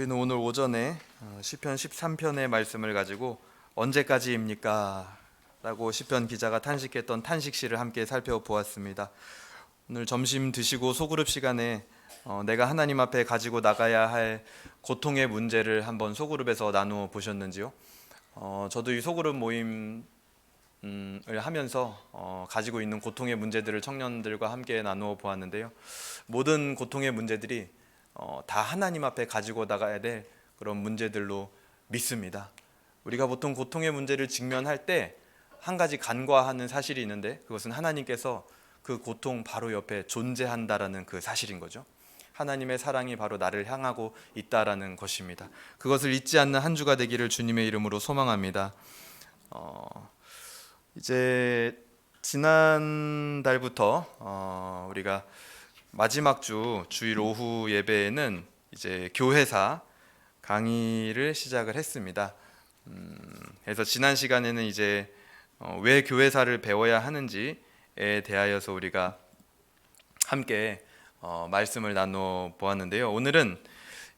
저희는 오늘 오전에 시편 13편의 말씀을 가지고 언제까지입니까? 라고 시편 기자가 탄식했던 탄식시를 함께 살펴보았습니다. 오늘 점심 드시고 소그룹 시간에 내가 하나님 앞에 가지고 나가야 할 고통의 문제를 한번 소그룹에서 나누어 보셨는지요? 저도 이 소그룹 모임을 하면서 가지고 있는 고통의 문제들을 청년들과 함께 나누어 보았는데요. 모든 고통의 문제들이 다 하나님 앞에 가지고 나가야 될 그런 문제들로 믿습니다. 우리가 보통 고통의 문제를 직면할 때 한 가지 간과하는 사실이 있는데, 그것은 하나님께서 그 고통 바로 옆에 존재한다라는 그 사실인 거죠. 하나님의 사랑이 바로 나를 향하고 있다라는 것입니다. 그것을 잊지 않는 한 주가 되기를 주님의 이름으로 소망합니다. 이제 지난달부터 우리가 마지막 주 주일 오후 예배에는 이제 교회사 강의를 시작을 했습니다. 그래서 지난 시간에는 이제 왜 교회사를 배워야 하는지에 대하여서 우리가 함께 말씀을 나눠 보았는데요. 오늘은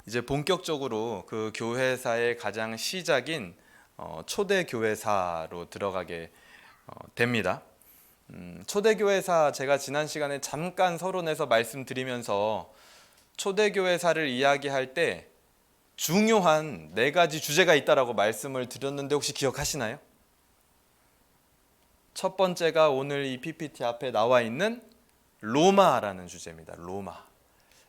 이제 본격적으로 그 교회사의 가장 시작인 초대 교회사로 들어가게 됩니다. 초대교회사, 제가 지난 시간에 잠깐 서론에서 말씀드리면서 초대교회사를 이야기할 때 중요한 4가지 주제가 있다라고 말씀을 드렸는데 혹시 기억하시나요? 첫 번째가 오늘 이 PPT 앞에 나와 있는 로마라는 주제입니다. 로마.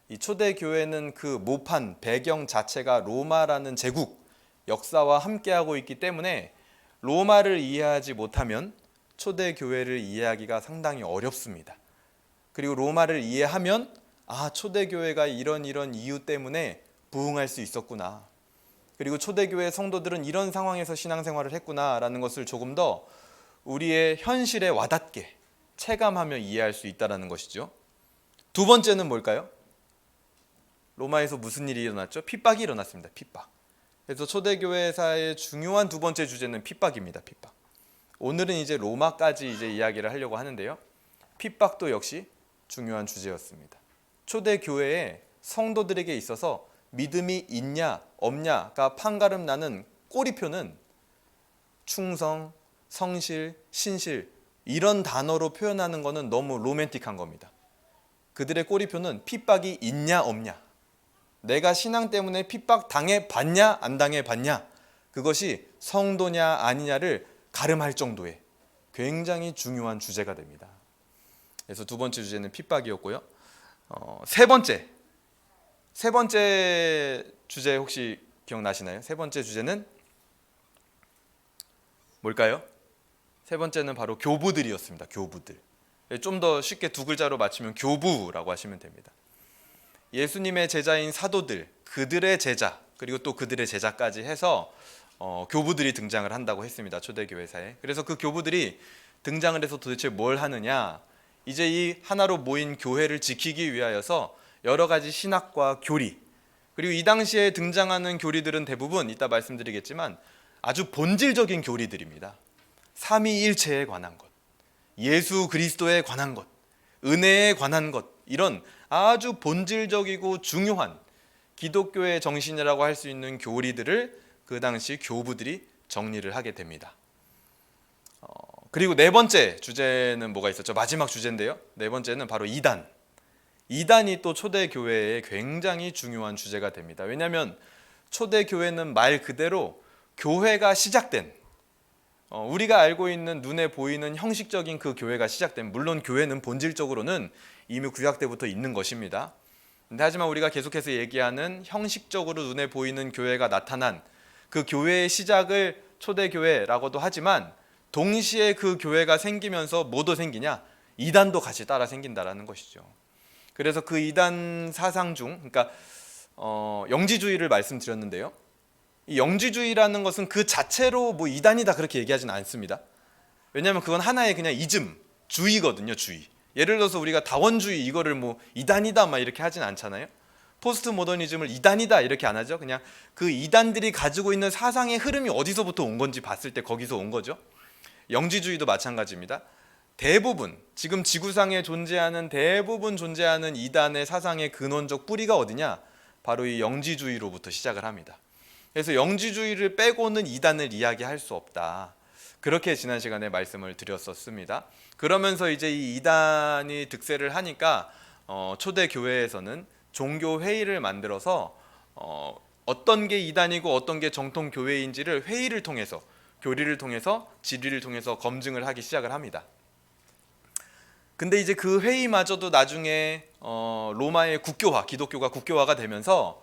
이 초대교회는 그 모판, 배경 자체가 로마라는 제국, 역사와 함께하고 있기 때문에 로마를 이해하지 못하면 초대교회를 이해하기가 상당히 어렵습니다. 그리고 로마를 이해하면 초대교회가 이런 이유 때문에 부흥할 수 있었구나, 그리고 초대교회 성도들은 이런 상황에서 신앙생활을 했구나 라는 것을 조금 더 우리의 현실에 와닿게 체감하며 이해할 수 있다는 것이죠. 두 번째는 뭘까요? 로마에서 무슨 일이 일어났죠? 핍박이 일어났습니다. 핍박. 그래서 초대교회사의 중요한 두 번째 주제는 핍박입니다. 핍박. 오늘은 이제 로마까지 이제 이야기를 하려고 하는데요. 핍박도 역시 중요한 주제였습니다. 초대교회의 성도들에게 있어서 믿음이 있냐 없냐가 판가름 나는 꼬리표는 충성, 성실, 신실, 이런 단어로 표현하는 것은 너무 로맨틱한 겁니다. 그들의 꼬리표는 핍박이 있냐 없냐, 내가 신앙 때문에 핍박 당해봤냐 안 당해봤냐, 그것이 성도냐 아니냐를 가름할 정도의 굉장히 중요한 주제가 됩니다. 그래서 두 번째 주제는 핍박이었고요. 세 번째 주제 혹시 기억나시나요? 세 번째 주제는 뭘까요? 세 번째는 바로 교부들이었습니다. 교부들. 좀 더 쉽게 두 글자로 맞추면 교부라고 하시면 됩니다. 예수님의 제자인 사도들, 그들의 제자, 그리고 또 그들의 제자까지 해서 교부들이 등장을 한다고 했습니다. 초대교회사에. 그래서 그 교부들이 등장을 해서 도대체 뭘 하느냐, 이제 이 하나로 모인 교회를 지키기 위하여서 여러 가지 신학과 교리, 그리고 이 당시에 등장하는 교리들은 대부분 이따 말씀드리겠지만 아주 본질적인 교리들입니다. 삼위일체에 관한 것, 예수 그리스도에 관한 것, 은혜에 관한 것, 이런 아주 본질적이고 중요한 기독교의 정신이라고 할 수 있는 교리들을 그 당시 교부들이 정리를 하게 됩니다. 그리고 네 번째 주제는 뭐가 있었죠? 마지막 주제인데요. 네 번째는 바로 이단. 이단이 또 초대교회의 굉장히 중요한 주제가 됩니다. 왜냐하면 초대교회는 말 그대로 교회가 시작된, 우리가 알고 있는 눈에 보이는 형식적인 그 교회가 시작된, 물론 교회는 본질적으로는 이미 구약 때부터 있는 것입니다. 하지만 우리가 계속해서 얘기하는 형식적으로 눈에 보이는 교회가 나타난 그 교회의 시작을 초대교회라고도 하지만 동시에 그 교회가 생기면서 뭐도 생기냐? 이단도 같이 따라 생긴다라는 것이죠. 그래서 그 이단 사상 중, 그러니까 영지주의를 말씀드렸는데요. 이 영지주의라는 것은 그 자체로 뭐 이단이다 그렇게 얘기하지는 않습니다. 왜냐하면 그건 하나의 그냥 이즘, 주의거든요. 주의. 예를 들어서 우리가 다원주의 이거를 뭐 이단이다 막 이렇게 하진 않잖아요. 포스트 모더니즘을 이단이다 이렇게 안 하죠. 그냥 그 이단들이 가지고 있는 사상의 흐름이 어디서부터 온 건지 봤을 때 거기서 온 거죠. 영지주의도 마찬가지입니다. 대부분 지금 지구상에 존재하는 대부분 존재하는 이단의 사상의 근원적 뿌리가 어디냐? 바로 이 영지주의로부터 시작을 합니다. 그래서 영지주의를 빼고는 이단을 이야기할 수 없다. 그렇게 지난 시간에 말씀을 드렸었습니다. 그러면서 이제 이 이단이 득세를 하니까 초대 교회에서는 종교 회의를 만들어서 어떤 게 이단이고 어떤 게 정통 교회인지를 회의를 통해서, 교리를 통해서, 질의를 통해서 검증을 하기 시작을 합니다. 근데 이제 그 회의마저도 나중에 로마의 국교화, 기독교가 국교화가 되면서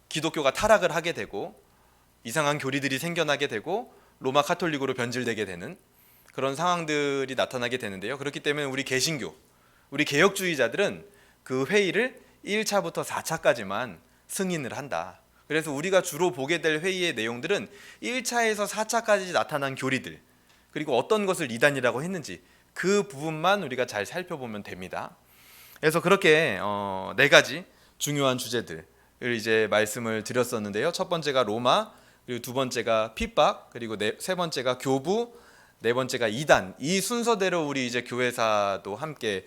기독교가 타락을 하게 되고 이상한 교리들이 생겨나게 되고 로마 카톨릭으로 변질되게 되는 그런 상황들이 나타나게 되는데요. 그렇기 때문에 우리 개신교, 우리 개혁주의자들은 그 회의를 1차부터 4차까지만 승인을 한다. 그래서 우리가 주로 보게 될 회의의 내용들은 1차에서 4차까지 나타난 교리들, 그리고 어떤 것을 이단이라고 했는지 그 부분만 우리가 잘 살펴보면 됩니다. 그래서 그렇게 네 가지 중요한 주제들을 이제 말씀을 드렸었는데요. 첫 번째가 로마, 그리고 두 번째가 핍박, 그리고 세 번째가 교부, 네 번째가 이단. 이 순서대로 우리 이제 교회사도 함께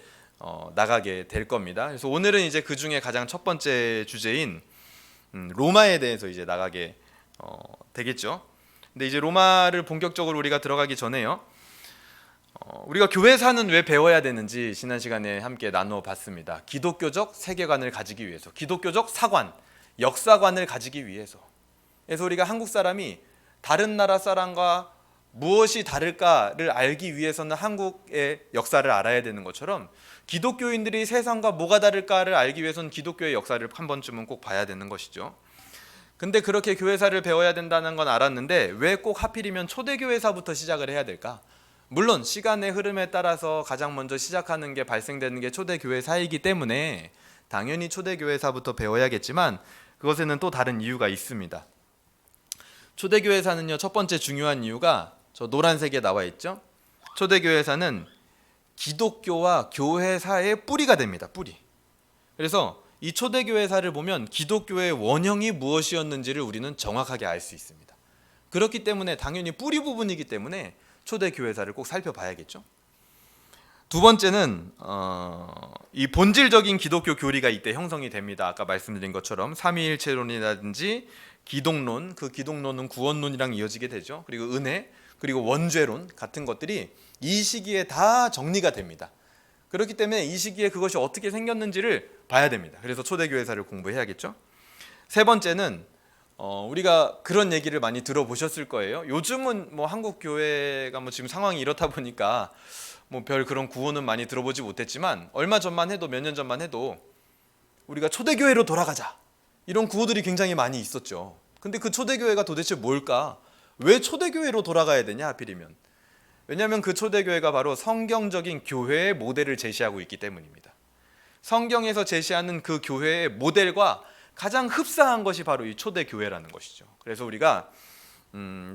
나가게 될 겁니다. 그래서 오늘은 이제 그 중에 가장 첫 번째 주제인 로마에 대해서 이제 나가게 되겠죠. 근데 이제 로마를 본격적으로 우리가 들어가기 전에요. 우리가 교회사는 왜 배워야 되는지 지난 시간에 함께 나누어 봤습니다. 기독교적 세계관을 가지기 위해서, 기독교적 사관, 역사관을 가지기 위해서. 그래서 우리가 한국 사람이 다른 나라 사람과 무엇이 다를까를 알기 위해서는 한국의 역사를 알아야 되는 것처럼 기독교인들이 세상과 뭐가 다를까를 알기 위해서는 기독교의 역사를 한 번쯤은 꼭 봐야 되는 것이죠. 근데 그렇게 교회사를 배워야 된다는 건 알았는데 왜 꼭 하필이면 초대교회사부터 시작을 해야 될까? 물론 시간의 흐름에 따라서 가장 먼저 시작하는 게 발생되는 게 초대교회사이기 때문에 당연히 초대교회사부터 배워야겠지만 그것에는 또 다른 이유가 있습니다. 초대교회사는요, 첫 번째 중요한 이유가 저 노란색에 나와 있죠. 초대교회사는 기독교와 교회사의 뿌리가 됩니다. 뿌리. 그래서 이 초대교회사를 보면 기독교의 원형이 무엇이었는지를 우리는 정확하게 알 수 있습니다. 그렇기 때문에 당연히 뿌리 부분이기 때문에 초대교회사를 꼭 살펴봐야겠죠. 두 번째는 이 본질적인 기독교 교리가 이때 형성이 됩니다. 아까 말씀드린 것처럼 삼위일체론이라든지 기독론, 그 기독론은 구원론이랑 이어지게 되죠. 그리고 은혜, 그리고 원죄론 같은 것들이 이 시기에 다 정리가 됩니다. 그렇기 때문에 이 시기에 그것이 어떻게 생겼는지를 봐야 됩니다. 그래서 초대교회사를 공부해야겠죠. 세 번째는 우리가 그런 얘기를 많이 들어보셨을 거예요. 요즘은 뭐 한국 교회가 뭐 지금 상황이 이렇다 보니까 뭐 별 그런 구호는 많이 들어보지 못했지만 얼마 전만 해도, 몇 년 전만 해도 우리가 초대교회로 돌아가자 이런 구호들이 굉장히 많이 있었죠. 근데 그 초대교회가 도대체 뭘까? 왜 초대교회로 돌아가야 되냐 하필이면. 왜냐하면 그 초대교회가 바로 성경적인 교회의 모델을 제시하고 있기 때문입니다. 성경에서 제시하는 그 교회의 모델과 가장 흡사한 것이 바로 이 초대교회라는 것이죠. 그래서 우리가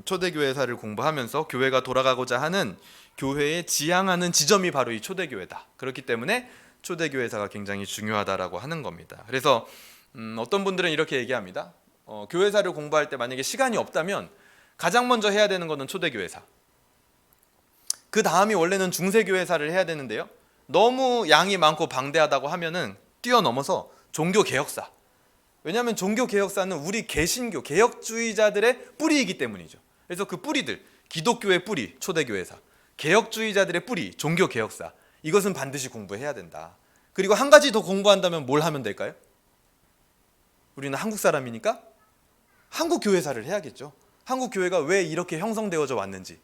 초대교회사를 공부하면서 교회가 돌아가고자 하는 교회에 지향하는 지점이 바로 이 초대교회다. 그렇기 때문에 초대교회사가 굉장히 중요하다라고 하는 겁니다. 그래서 어떤 분들은 이렇게 얘기합니다. 교회사를 공부할 때 만약에 시간이 없다면 가장 먼저 해야 되는 것은 초대교회사. 그 다음이 원래는 중세교회사를 해야 되는데요. 너무 양이 많고 방대하다고 하면은 뛰어넘어서 종교개혁사. 왜냐하면 종교개혁사는 우리 개신교, 개혁주의자들의 뿌리이기 때문이죠. 그래서 그 뿌리들, 기독교의 뿌리, 초대교회사, 개혁주의자들의 뿌리, 종교개혁사, 이것은 반드시 공부해야 된다. 그리고 한 가지 더 공부한다면 뭘 하면 될까요? 우리는 한국 사람이니까 한국 교회사를 해야겠죠. 한국 교회가 왜 이렇게 형성되어져 왔는지,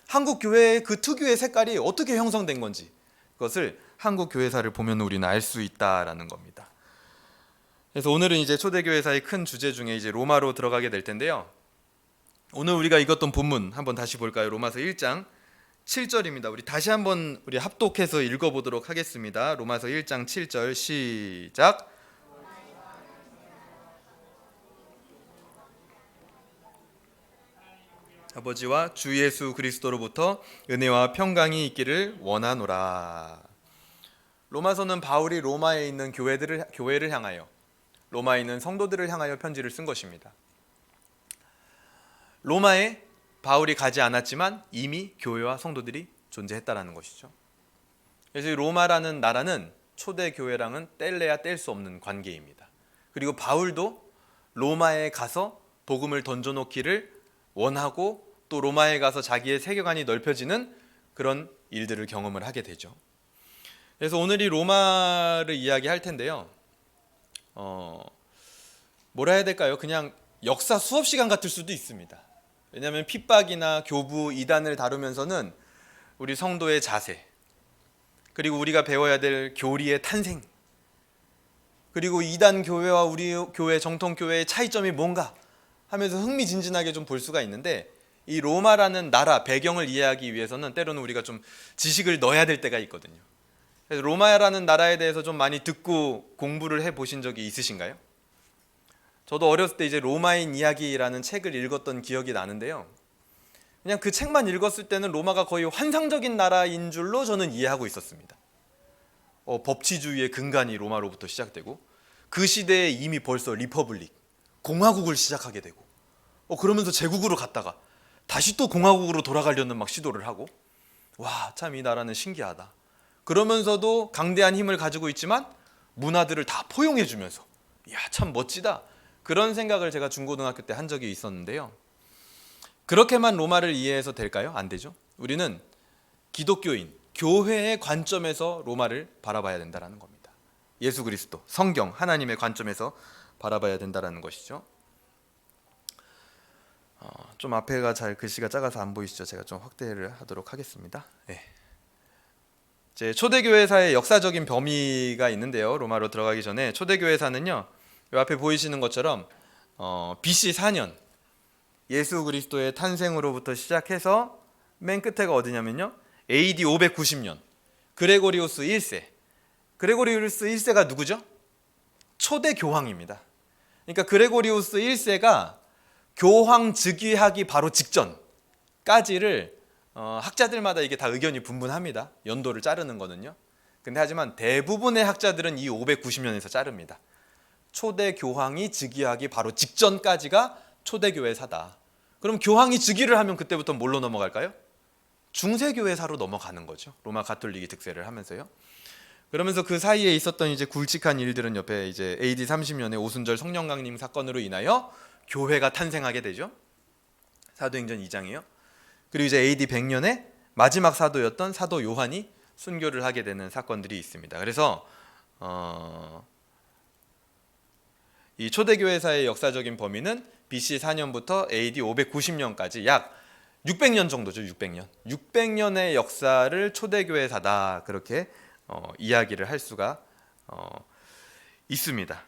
한국 교회의 그 특유의 색깔이 어떻게 형성된 건지, 그것을 한국 교회사를 보면 우리는 알 수 있다라는 겁니다. 그래서 오늘은 이제 초대교회사의 큰 주제 중에 이제 로마로 들어가게 될 텐데요. 오늘 우리가 읽었던 본문 한번 다시 볼까요? 로마서 1장 7절입니다. 우리 다시 한번 우리 합독해서 읽어보도록 하겠습니다. 로마서 1장 7절 시작. 아버지와 주 예수 그리스도로부터 은혜와 평강이 있기를 원하노라. 로마서는 바울이 로마에 있는 교회를 향하여, 로마에 있는 성도들을 향하여 편지를 쓴 것입니다. 로마에 바울이 가지 않았지만 이미 교회와 성도들이 존재했다라는 것이죠. 그래서 로마라는 나라는 초대 교회랑은 뗄래야 뗄 수 없는 관계입니다. 그리고 바울도 로마에 가서 복음을 던져놓기를 원하고 또 로마에 가서 자기의 세계관이 넓혀지는 그런 일들을 경험을 하게 되죠. 그래서 오늘 이 로마를 이야기할 텐데요. 뭐라 해야 될까요? 그냥 역사 수업 시간 같을 수도 있습니다. 왜냐하면 핍박이나 교부, 이단을 다루면서는 우리 성도의 자세, 그리고 우리가 배워야 될 교리의 탄생, 그리고 이단 교회와 우리 교회, 정통 교회의 차이점이 뭔가 하면서 흥미진진하게 좀 볼 수가 있는데, 이 로마라는 나라 배경을 이해하기 위해서는 때로는 우리가 좀 지식을 넣어야 될 때가 있거든요. 그래서 로마라는 나라에 대해서 좀 많이 듣고 공부를 해보신 적이 있으신가요? 저도 어렸을 때 이제 로마인 이야기라는 책을 읽었던 기억이 나는데요. 그냥 그 책만 읽었을 때는 로마가 거의 환상적인 나라인 줄로 저는 이해하고 있었습니다. 법치주의의 근간이 로마로부터 시작되고, 그 시대에 이미 벌써 리퍼블릭, 공화국을 시작하게 되고, 그러면서 제국으로 갔다가 다시 또 공화국으로 돌아가려는 막 시도를 하고, 와, 참 이 나라는 신기하다. 그러면서도 강대한 힘을 가지고 있지만 문화들을 다 포용해 주면서, 이야, 참 멋지다. 그런 생각을 제가 중고등학교 때 한 적이 있었는데요. 그렇게만 로마를 이해해서 될까요? 안 되죠. 우리는 기독교인, 교회의 관점에서 로마를 바라봐야 된다는 겁니다. 예수 그리스도, 성경, 하나님의 관점에서 바라봐야 된다는 것이죠. 좀 앞에가 잘 글씨가 작아서 안 보이시죠? 제가 좀 확대를 하도록 하겠습니다. 네. 제 초대교회사의 역사적인 범위가 있는데요. 로마로 들어가기 전에 초대교회사는요, 이 앞에 보이시는 것처럼 BC 4년 예수 그리스도의 탄생으로부터 시작해서 맨 끝에가 어디냐면요, AD 590년 그레고리우스 1세. 그레고리우스 1세가 누구죠? 초대 교황입니다. 그러니까 그레고리우스 1세가 교황 즉위하기 바로 직전까지를 학자들마다 이게 다 의견이 분분합니다. 연도를 자르는 거는요. 근데 하지만 대부분의 학자들은 이 590년에서 자릅니다. 초대 교황이 즉위하기 바로 직전까지가 초대교회사다. 그럼 교황이 즉위를 하면 그때부터 뭘로 넘어갈까요? 중세교회사로 넘어가는 거죠. 로마 가톨릭이 득세를 하면서요. 그러면서 그 사이에 있었던 이제 굵직한 일들은 옆에 이제 AD 30년에 오순절 성령강림 사건으로 인하여 교회가 탄생하게 되죠. 사도행전 2장이요. 그리고 이제 AD 100년에 마지막 사도였던 사도 요한이 순교를 하게 되는 사건들이 있습니다. 그래서 이 초대교회사의 역사적인 범위는 BC 4년부터 AD 590년까지 약 600년 정도죠. 600년의 역사를 초대교회사다, 그렇게 이야기를 할 수가 있습니다.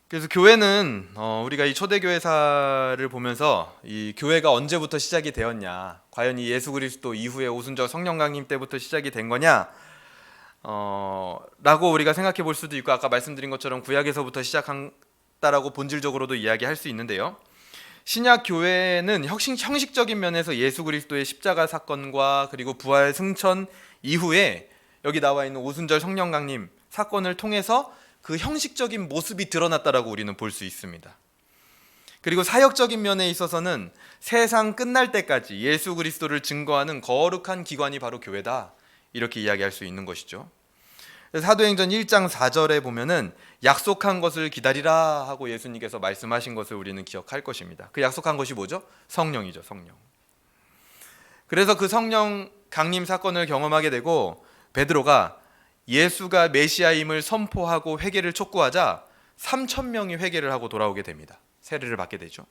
그래서 교회는 우리가 이 초대교회사를 보면서 이 교회가 언제부터 시작이 되었냐, 과연 이 예수 그리스도 이후에 오순절 성령강림 때부터 시작이 된 거냐 라고 우리가 생각해 볼 수도 있고, 아까 말씀드린 것처럼 구약에서부터 시작한다라고 본질적으로도 이야기할 수 있는데요. 신약 교회는 형식적인 면에서 예수 그리스도의 십자가 사건과 그리고 부활 승천 이후에 여기 나와 있는 오순절 성령강림 사건을 통해서 그 형식적인 모습이 드러났다라고 우리는 볼 수 있습니다. 그리고 사역적인 면에 있어서는 세상 끝날 때까지 예수 그리스도를 증거하는 거룩한 기관이 바로 교회다, 이렇게 이야기할 수 있는 것이죠. 사도행전 1장 4절에 보면은 약속한 것을 기다리라 하고 예수님께서 말씀하신 것을 우리는 기억할 것입니다. 그 약속한 것이 뭐죠? 성령이죠, 성령. 그래서 그 성령 강림 사건을 경험하게 되고 베드로가 예수가 메시아임을 선포하고 회개를 촉구하자 3,000명이 회개를 하고 돌아오게 됩니다. 세례를 받게 되죠.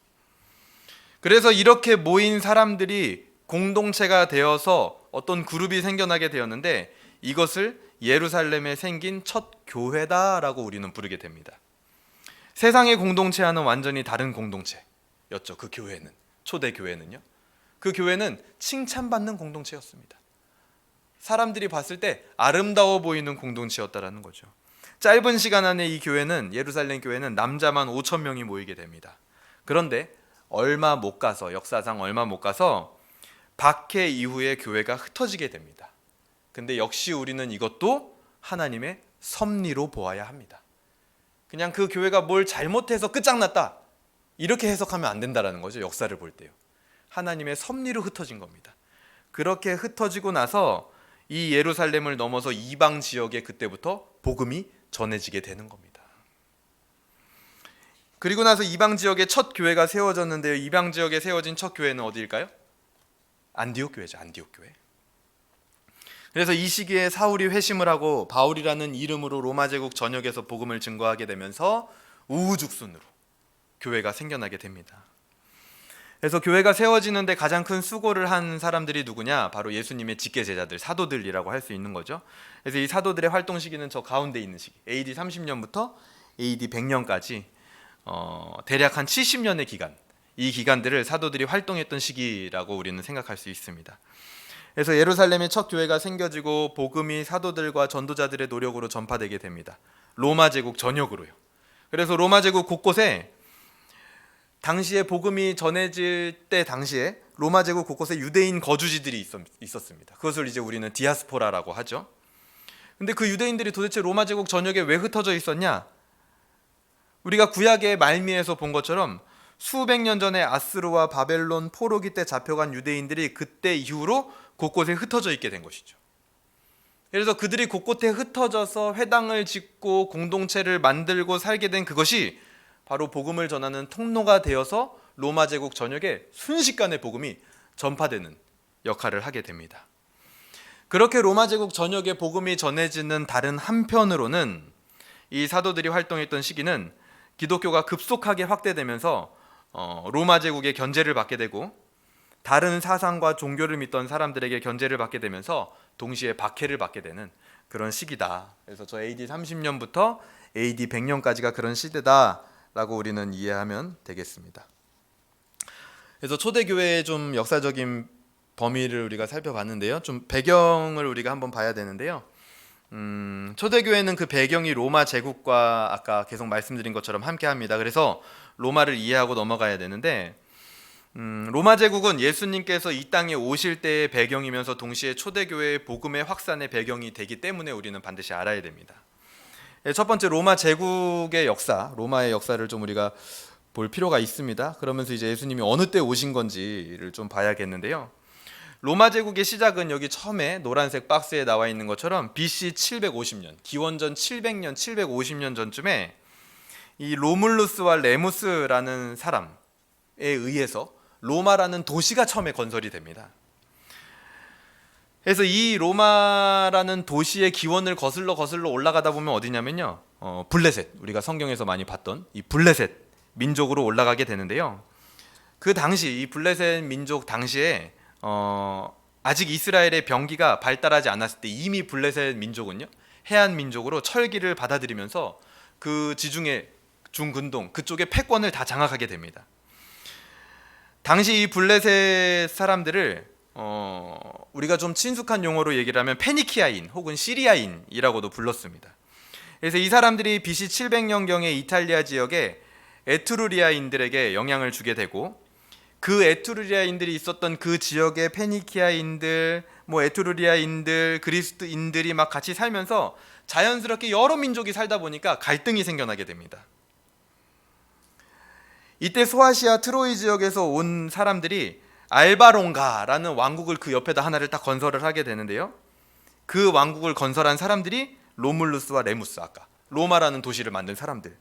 그래서 이렇게 모인 사람들이 공동체가 되어서 어떤 그룹이 생겨나게 되었는데, 이것을 예루살렘에 생긴 첫 교회다라고 우리는 부르게 됩니다. 세상의 공동체와는 완전히 다른 공동체였죠. 그 교회는, 초대 교회는요. 그 교회는 칭찬받는 공동체였습니다. 사람들이 봤을 때 아름다워 보이는 공동체였다라는 거죠. 짧은 시간 안에 이 교회는, 예루살렘 교회는 남자만 5,000명이 모이게 됩니다. 그런데 얼마 못 가서, 역사상 얼마 못 가서 박해 이후에 교회가 흩어지게 됩니다. 근데 역시 우리는 이것도 하나님의 섭리로 보아야 합니다. 그냥 그 교회가 뭘 잘못해서 끝장났다, 이렇게 해석하면 안 된다라는 거죠. 역사를 볼 때요. 하나님의 섭리로 흩어진 겁니다. 그렇게 흩어지고 나서 이 예루살렘을 넘어서 이방 지역에 그때부터 복음이 전해지게 되는 겁니다. 그리고 나서 이방 지역에 첫 교회가 세워졌는데요. 이방 지역에 세워진 첫 교회는 어디일까요? 안디옥 교회죠. 안디옥 교회. 그래서 이 시기에 사울이 회심을 하고 바울이라는 이름으로 로마 제국 전역에서 복음을 증거하게 되면서 우후죽순으로 교회가 생겨나게 됩니다. 그래서 교회가 세워지는데 가장 큰 수고를 한 사람들이 누구냐? 바로 예수님의 직계 제자들, 사도들이라고 할 수 있는 거죠. 그래서 이 사도들의 활동 시기는 저 가운데 있는 시기, AD 30년부터 AD 100년까지 대략 한 70년의 기간, 이 기간들을 사도들이 활동했던 시기라고 우리는 생각할 수 있습니다. 그래서 예루살렘에 첫 교회가 생겨지고 복음이 사도들과 전도자들의 노력으로 전파되게 됩니다. 로마 제국 전역으로요. 그래서 로마 제국 곳곳에 당시에 복음이 전해질 때 당시에 로마 제국 곳곳에 유대인 거주지들이 있었습니다. 그것을 이제 우리는 디아스포라라고 하죠. 근데 그 유대인들이 도대체 로마 제국 전역에 왜 흩어져 있었냐? 우리가 구약의 말미에서 본 것처럼 수백 년 전에 아스루와 바벨론 포로기 때 잡혀간 유대인들이 그때 이후로 곳곳에 흩어져 있게 된 것이죠. 그래서 그들이 곳곳에 흩어져서 회당을 짓고 공동체를 만들고 살게 된 그것이 바로 복음을 전하는 통로가 되어서 로마 제국 전역에 순식간에 복음이 전파되는 역할을 하게 됩니다. 그렇게 로마 제국 전역에 복음이 전해지는 다른 한편으로는 이 사도들이 활동했던 시기는 기독교가 급속하게 확대되면서 로마 제국의 견제를 받게 되고 다른 사상과 종교를 믿던 사람들에게 견제를 받게 되면서 동시에 박해를 받게 되는 그런 시기다. 그래서 저 AD 30년부터 AD 100년까지가 그런 시대다라고 우리는 이해하면 되겠습니다. 그래서 초대교회의 좀 역사적인 범위를 우리가 살펴봤는데요. 좀 배경을 우리가 한번 봐야 되는데요. 초대교회는 그 배경이 로마 제국과 아까 계속 말씀드린 것처럼 함께합니다. 그래서 로마를 이해하고 넘어가야 되는데 로마 제국은 예수님께서 이 땅에 오실 때의 배경이면서 동시에 초대교회의 복음의 확산의 배경이 되기 때문에 우리는 반드시 알아야 됩니다. 첫 번째 로마 제국의 역사, 로마의 역사를 좀 우리가 볼 필요가 있습니다. 그러면서 이제 예수님이 어느 때 오신 건지를 좀 봐야겠는데요. 로마 제국의 시작은 여기 처음에 노란색 박스에 나와 있는 것처럼 BC 750년, 기원전 700년, 750년 전쯤에 이 로물루스와 레무스라는 사람에 의해서 로마라는 도시가 처음에 건설이 됩니다. 그래서 이 로마라는 도시의 기원을 거슬러 올라가다 보면 어디냐면요, 블레셋, 우리가 성경에서 많이 봤던 이 블레셋 민족으로 올라가게 되는데요. 그 당시 이 블레셋 민족 당시에 아직 이스라엘의 병기가 발달하지 않았을 때 이미 블레셋 민족은요, 해안 민족으로 철기를 받아들이면서 그 지중해 중근동 그쪽의 패권을 다 장악하게 됩니다. 당시 이 블레셋 사람들을 우리가 좀 친숙한 용어로 얘기를 하면 페니키아인 혹은 시리아인이라고도 불렀습니다. 그래서 이 사람들이 BC 700년경에 이탈리아 지역에 에트루리아인들에게 영향을 주게 되고 그 에트루리아인들이 있었던 그 지역의 페니키아인들, 에트루리아인들, 그리스인들이 막 같이 살면서 자연스럽게 여러 민족이 살다 보니까 갈등이 생겨나게 됩니다. 이때 소아시아 트로이 지역에서 온 사람들이 알바롱가라는 왕국을 그 옆에다 하나를 딱 건설을 하게 되는데요. 그 왕국을 건설한 사람들이 로물루스와 레무스, 아까 로마라는 도시를 만든 사람들,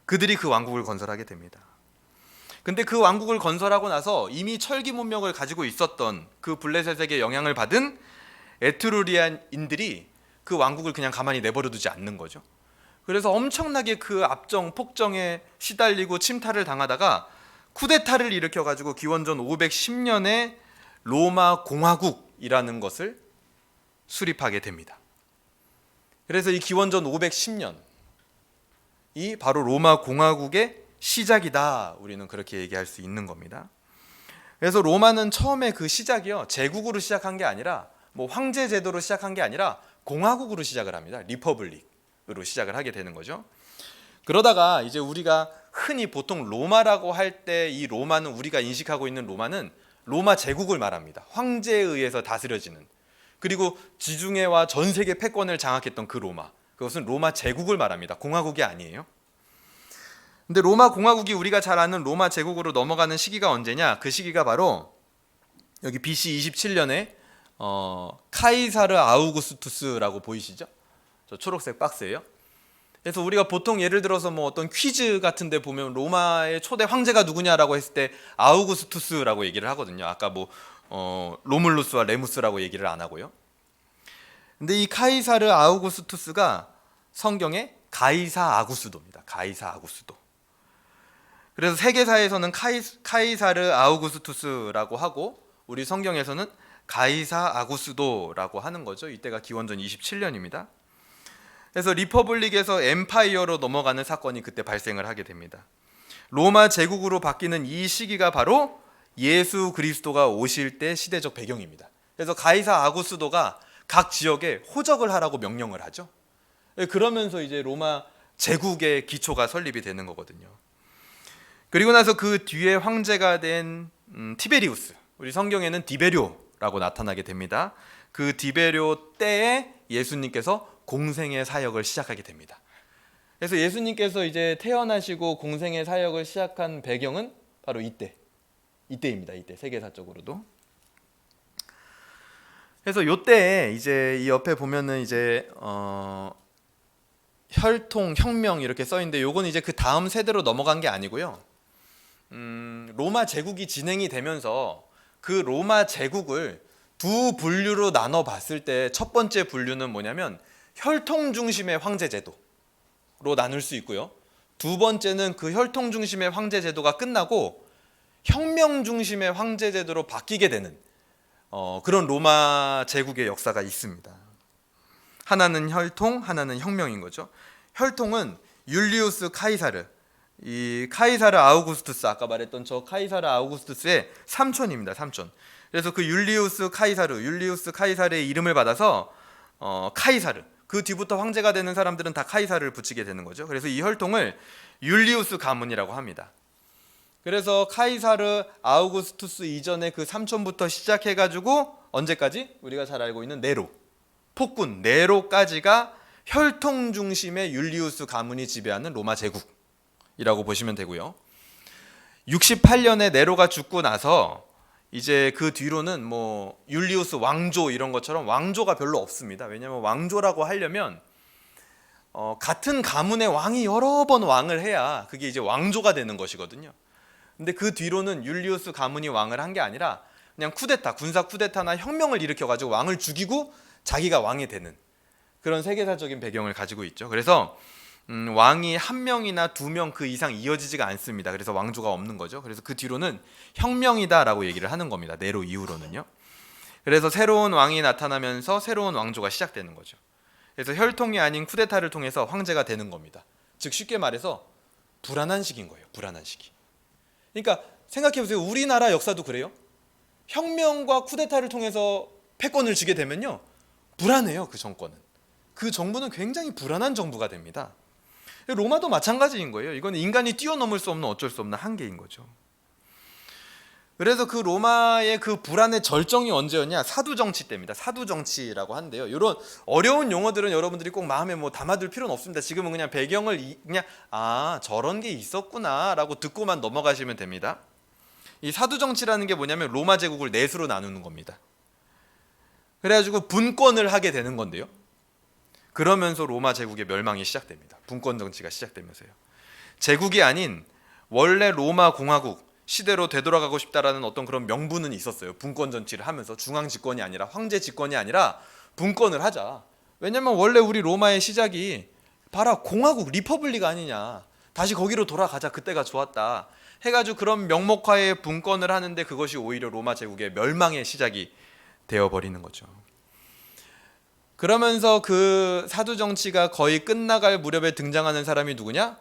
그들이 그 왕국을 건설하게 됩니다. 근데 그 왕국을 건설하고 나서 이미 철기 문명을 가지고 있었던 그 블레셋에게 영향을 받은 에트루리안인들이 그 왕국을 그냥 가만히 내버려 두지 않는 거죠. 그래서 엄청나게 그 압정, 폭정에 시달리고 침탈을 당하다가 쿠데타를 일으켜가지고 기원전 510년에 로마 공화국이라는 것을 수립하게 됩니다. 그래서 이 기원전 510년이 바로 로마 공화국의 시작이다, 우리는 그렇게 얘기할 수 있는 겁니다. 그래서 로마는 처음에 그 시작이요, 제국으로 시작한 게 아니라 황제 제도로 시작한 게 아니라 공화국으로 시작을 합니다. 리퍼블릭으로 시작을 하게 되는 거죠. 그러다가 이제 우리가 흔히 보통 로마라고 할 때 이 로마는, 우리가 인식하고 있는 로마는 로마 제국을 말합니다. 황제에 의해서 다스려지는, 그리고 지중해와 전 세계 패권을 장악했던 그 로마, 그것은 로마 제국을 말합니다. 공화국이 아니에요. 근데 로마 공화국이 우리가 잘 아는 로마 제국으로 넘어가는 시기가 언제냐? 그 시기가 바로 여기 BC 27년에 카이사르 아우구스투스라고 보이시죠? 저 초록색 박스예요. 그래서 우리가 보통 예를 들어서 뭐 어떤 퀴즈 같은 데 보면 로마의 초대 황제가 누구냐라고 했을 때 아우구스투스라고 얘기를 하거든요. 아까 뭐 로물루스와 레무스라고 얘기를 안 하고요. 근데 이 카이사르 아우구스투스가 성경에 가이사 아구스도입니다. 가이사 아구스도. 그래서 세계사에서는 카이사르 아우구스투스라고 하고 우리 성경에서는 가이사 아구스도라고 하는 거죠. 이때가 기원전 27년입니다. 그래서 리퍼블릭에서 엠파이어로 넘어가는 사건이 그때 발생을 하게 됩니다. 로마 제국으로 바뀌는 이 시기가 바로 예수 그리스도가 오실 때 시대적 배경입니다. 그래서 가이사 아구스도가 각 지역에 호적을 하라고 명령을 하죠. 그러면서 이제 로마 제국의 기초가 설립이 되는 거거든요. 그리고 나서 그 뒤에 황제가 된 티베리우스, 우리 성경에는 디베료라고 나타나게 됩니다. 그 디베료 때에 예수님께서 공생의 사역을 시작하게 됩니다. 그래서 예수님께서 이제 태어나시고 공생의 사역을 시작한 배경은 바로 이때입니다. 이때 세계사적으로도. 그래서 요때 이제 이 옆에 보면은 이제 혈통, 혁명 이렇게 써 있는데 요건 이제 그 다음 세대로 넘어간 게 아니고요. 로마 제국이 진행이 되면서 그 로마 제국을 두 분류로 나눠 봤을 때 첫 번째 분류는 뭐냐면 혈통 중심의 황제 제도로 나눌 수 있고요. 두 번째는 그 혈통 중심의 황제 제도가 끝나고 혁명 중심의 황제 제도로 바뀌게 되는 그런 로마 제국의 역사가 있습니다. 하나는 혈통, 하나는 혁명인 거죠. 혈통은 율리우스 카이사르, 이 카이사르 아우구스투스, 아까 말했던 저 카이사르 아우구스투스의 삼촌입니다. 삼촌. 그래서 그 율리우스 카이사르의 이름을 받아서 카이사르, 그 뒤부터 황제가 되는 사람들은 다 카이사르를 붙이게 되는 거죠. 그래서 이 혈통을 율리우스 가문이라고 합니다. 그래서 카이사르 아우구스투스 이전에 그 삼촌부터 시작해가지고 언제까지? 우리가 잘 알고 있는 네로, 폭군 네로까지가 혈통 중심의 율리우스 가문이 지배하는 로마 제국이라고 보시면 되고요. 68년에 네로가 죽고 나서 이제 그 뒤로는 뭐 율리우스 왕조 이런 것처럼 왕조가 별로 없습니다. 왜냐하면 왕조라고 하려면 같은 가문의 왕이 여러 번 왕을 해야 그게 이제 왕조가 되는 것이거든요. 근데 그 뒤로는 율리우스 가문이 왕을 한 게 아니라 그냥 쿠데타, 군사 쿠데타나 혁명을 일으켜가지고 왕을 죽이고 자기가 왕이 되는 그런 세계사적인 배경을 가지고 있죠. 그래서 왕이 한 명이나 두 명 그 이상 이어지지가 않습니다. 그래서 왕조가 없는 거죠. 그래서 그 뒤로는 혁명이다라고 얘기를 하는 겁니다. 네로 이후로는요. 그래서 새로운 왕이 나타나면서 새로운 왕조가 시작되는 거죠. 그래서 혈통이 아닌 쿠데타를 통해서 황제가 되는 겁니다. 즉 쉽게 말해서 불안한 시기인 거예요. 불안한 시기. 그러니까 생각해 보세요. 우리나라 역사도 그래요. 혁명과 쿠데타를 통해서 패권을 쥐게 되면요, 불안해요. 그 정권은. 그 정부는 굉장히 불안한 정부가 됩니다. 로마도 마찬가지인 거예요. 이건 인간이 뛰어넘을 수 없는 어쩔 수 없는 한계인 거죠. 그래서 그 로마의 그 불안의 절정이 언제였냐? 사두정치 때입니다. 사두정치라고 하는데요. 이런 어려운 용어들은 여러분들이 꼭 마음에 뭐 담아둘 필요는 없습니다. 지금은 그냥 배경을 그냥 저런 게 있었구나라고 듣고만 넘어가시면 됩니다. 이 사두정치라는 게 뭐냐면 로마 제국을 넷으로 나누는 겁니다. 그래가지고 분권을 하게 되는 건데요. 그러면서 로마 제국의 멸망이 시작됩니다. 분권 정치가 시작되면서요. 제국이 아닌 원래 로마 공화국 시대로 되돌아가고 싶다라는 어떤 그런 명분은 있었어요. 분권 정치를 하면서 중앙 집권이 아니라 황제 집권이 아니라 분권을 하자. 왜냐면 원래 우리 로마의 시작이 봐라 공화국 리퍼블릭 아니냐. 다시 거기로 돌아가자. 그때가 좋았다. 해가지고 그런 명목하에 분권을 하는데 그것이 오히려 로마 제국의 멸망의 시작이 되어버리는 거죠. 그러면서 그 사두 정치가 거의 끝나갈 무렵에 등장하는 사람이 누구냐?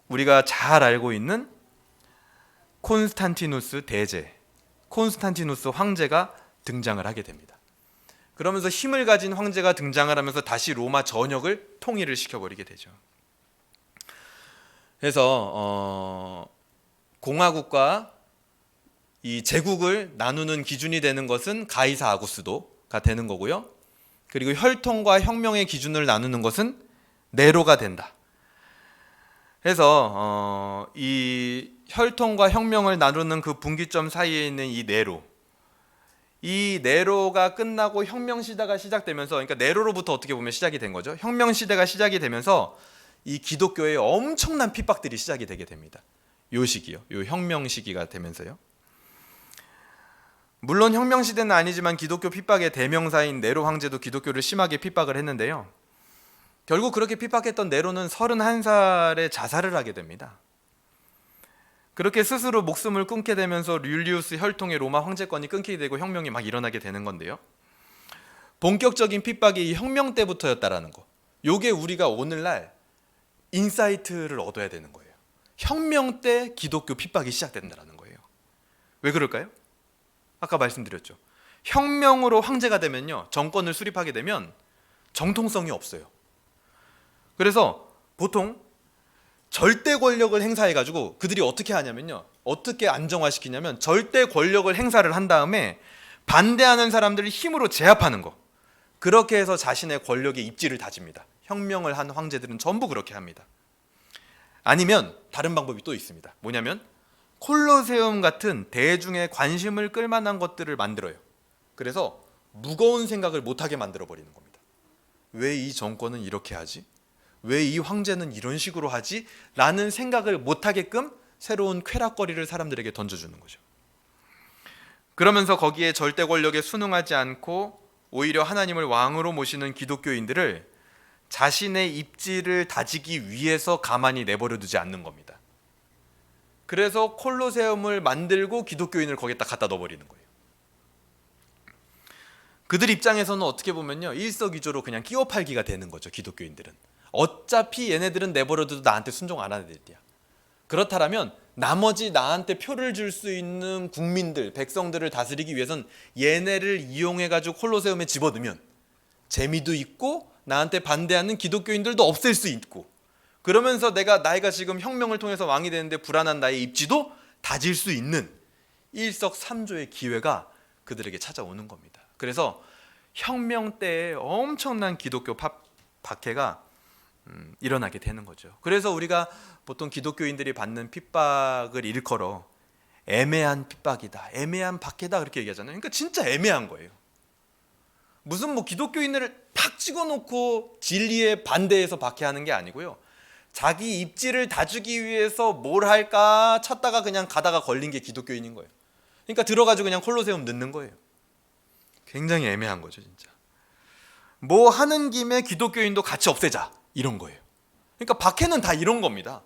우리가 잘 알고 있는 콘스탄티누스 대제, 콘스탄티누스 황제가 등장을 하게 됩니다. 그러면서 힘을 가진 황제가 등장을 하면서 다시 로마 전역을 통일을 시켜버리게 되죠. 그래서 공화국과 이 제국을 나누는 기준이 되는 것은 가이사 아구스도가 되는 거고요. 그리고 혈통과 혁명의 기준을 나누는 것은 네로가 된다. 그래서 이 혈통과 혁명을 나누는 그 분기점 사이에 있는 이 네로, 이 네로가 끝나고 혁명 시대가 시작되면서, 그러니까 네로로부터 어떻게 보면 시작이 된 거죠. 혁명 시대가 시작이 되면서 이 기독교에 엄청난 핍박들이 시작이 되게 됩니다. 요 시기요. 요 혁명 시기가 되면서요. 물론 혁명 시대는 아니지만 기독교 핍박의 대명사인 네로 황제도 기독교를 심하게 핍박을 했는데요. 결국 그렇게 핍박했던 네로는 31살에 자살을 하게 됩니다. 그렇게 스스로 목숨을 끊게 되면서 율리우스 혈통의 로마 황제권이 끊기게 되고 혁명이 막 일어나게 되는 건데요. 본격적인 핍박이 이 혁명 때부터였다라는 거. 요게 우리가 오늘날 인사이트를 얻어야 되는 거예요. 혁명 때 기독교 핍박이 시작된다는 거예요. 왜 그럴까요? 아까 말씀드렸죠. 혁명으로 황제가 되면요, 정권을 수립하게 되면 정통성이 없어요. 그래서 보통 절대 권력을 행사해가지고 그들이 어떻게 하냐면요, 어떻게 안정화시키냐면 절대 권력을 행사를 한 다음에 반대하는 사람들을 힘으로 제압하는 거. 그렇게 해서 자신의 권력의 입지를 다집니다. 혁명을 한 황제들은 전부 그렇게 합니다. 아니면 다른 방법이 또 있습니다. 뭐냐면 콜로세움 같은 대중의 관심을 끌만한 것들을 만들어요. 그래서 무거운 생각을 못하게 만들어버리는 겁니다. 왜 이 정권은 이렇게 하지? 왜 이 황제는 이런 식으로 하지? 라는 생각을 못하게끔 새로운 쾌락거리를 사람들에게 던져주는 거죠. 그러면서 거기에 절대 권력에 순응하지 않고 오히려 하나님을 왕으로 모시는 기독교인들을 자신의 입지를 다지기 위해서 가만히 내버려 두지 않는 겁니다. 그래서 콜로세움을 만들고 기독교인을 거기다 갖다 넣어버리는 거예요. 그들 입장에서는 어떻게 보면요, 일석이조로 그냥 끼워 팔기가 되는 거죠. 기독교인들은 어차피 얘네들은 내버려둬도 나한테 순종 안 하는 애들이야. 그렇다면 나머지 나한테 표를 줄 수 있는 국민들, 백성들을 다스리기 위해선 얘네를 이용해가지고 콜로세움에 집어넣으면 재미도 있고 나한테 반대하는 기독교인들도 없앨 수 있고, 그러면서 나이가 지금 혁명을 통해서 왕이 되는데 불안한 나의 입지도 다질 수 있는 일석삼조의 기회가 그들에게 찾아오는 겁니다. 그래서 혁명 때에 엄청난 기독교 박해가 일어나게 되는 거죠. 그래서 우리가 보통 기독교인들이 받는 핍박을 일컬어 애매한 핍박이다, 애매한 박해다 그렇게 얘기하잖아요. 그러니까 진짜 애매한 거예요. 무슨 뭐 기독교인들을 팍 찍어놓고 진리에 반대해서 박해하는 게 아니고요, 자기 입지를 다주기 위해서 뭘 할까 찾다가 그냥 가다가 걸린 게 기독교인인 거예요. 그러니까 들어가지고 그냥 콜로세움 넣는 거예요. 굉장히 애매한 거죠, 진짜. 뭐 하는 김에 기독교인도 같이 없애자 이런 거예요. 그러니까 박해는 다 이런 겁니다.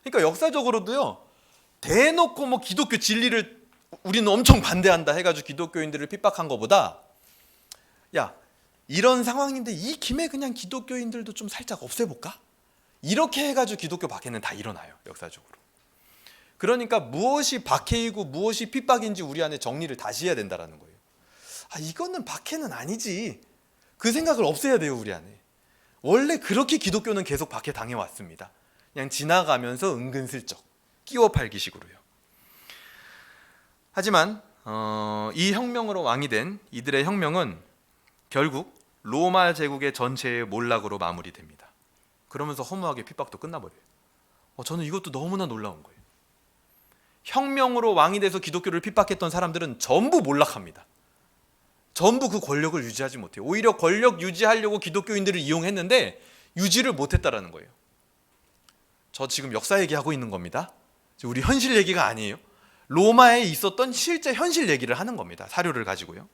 그러니까 역사적으로도요, 대놓고 뭐 기독교 진리를 우리는 엄청 반대한다 해가지고 기독교인들을 핍박한 것보다, 야 이런 상황인데 이 김에 그냥 기독교인들도 좀 살짝 없애볼까? 이렇게 해가지고 기독교 박해는 다 일어나요, 역사적으로. 그러니까 무엇이 박해이고 무엇이 핍박인지 우리 안에 정리를 다시 해야 된다는 거예요. 이거는 박해는 아니지, 그 생각을 없애야 돼요, 우리 안에. 원래 그렇게 기독교는 계속 박해 당해왔습니다. 그냥 지나가면서 은근슬쩍 끼워 팔기식으로요. 하지만 이 혁명으로 왕이 된 이들의 혁명은 결국 로마 제국의 전체의 몰락으로 마무리됩니다. 그러면서 허무하게 핍박도 끝나버려요. 저는 이것도 너무나 놀라운 거예요. 혁명으로 왕이 돼서 기독교를 핍박했던 사람들은 전부 몰락합니다. 전부 그 권력을 유지하지 못해요. 오히려 권력 유지하려고 기독교인들을 이용했는데 유지를 못했다라는 거예요. 저 지금 역사 얘기하고 있는 겁니다. 우리 현실 얘기가 아니에요. 로마에 있었던 실제 현실 얘기를 하는 겁니다. 사료를 가지고요.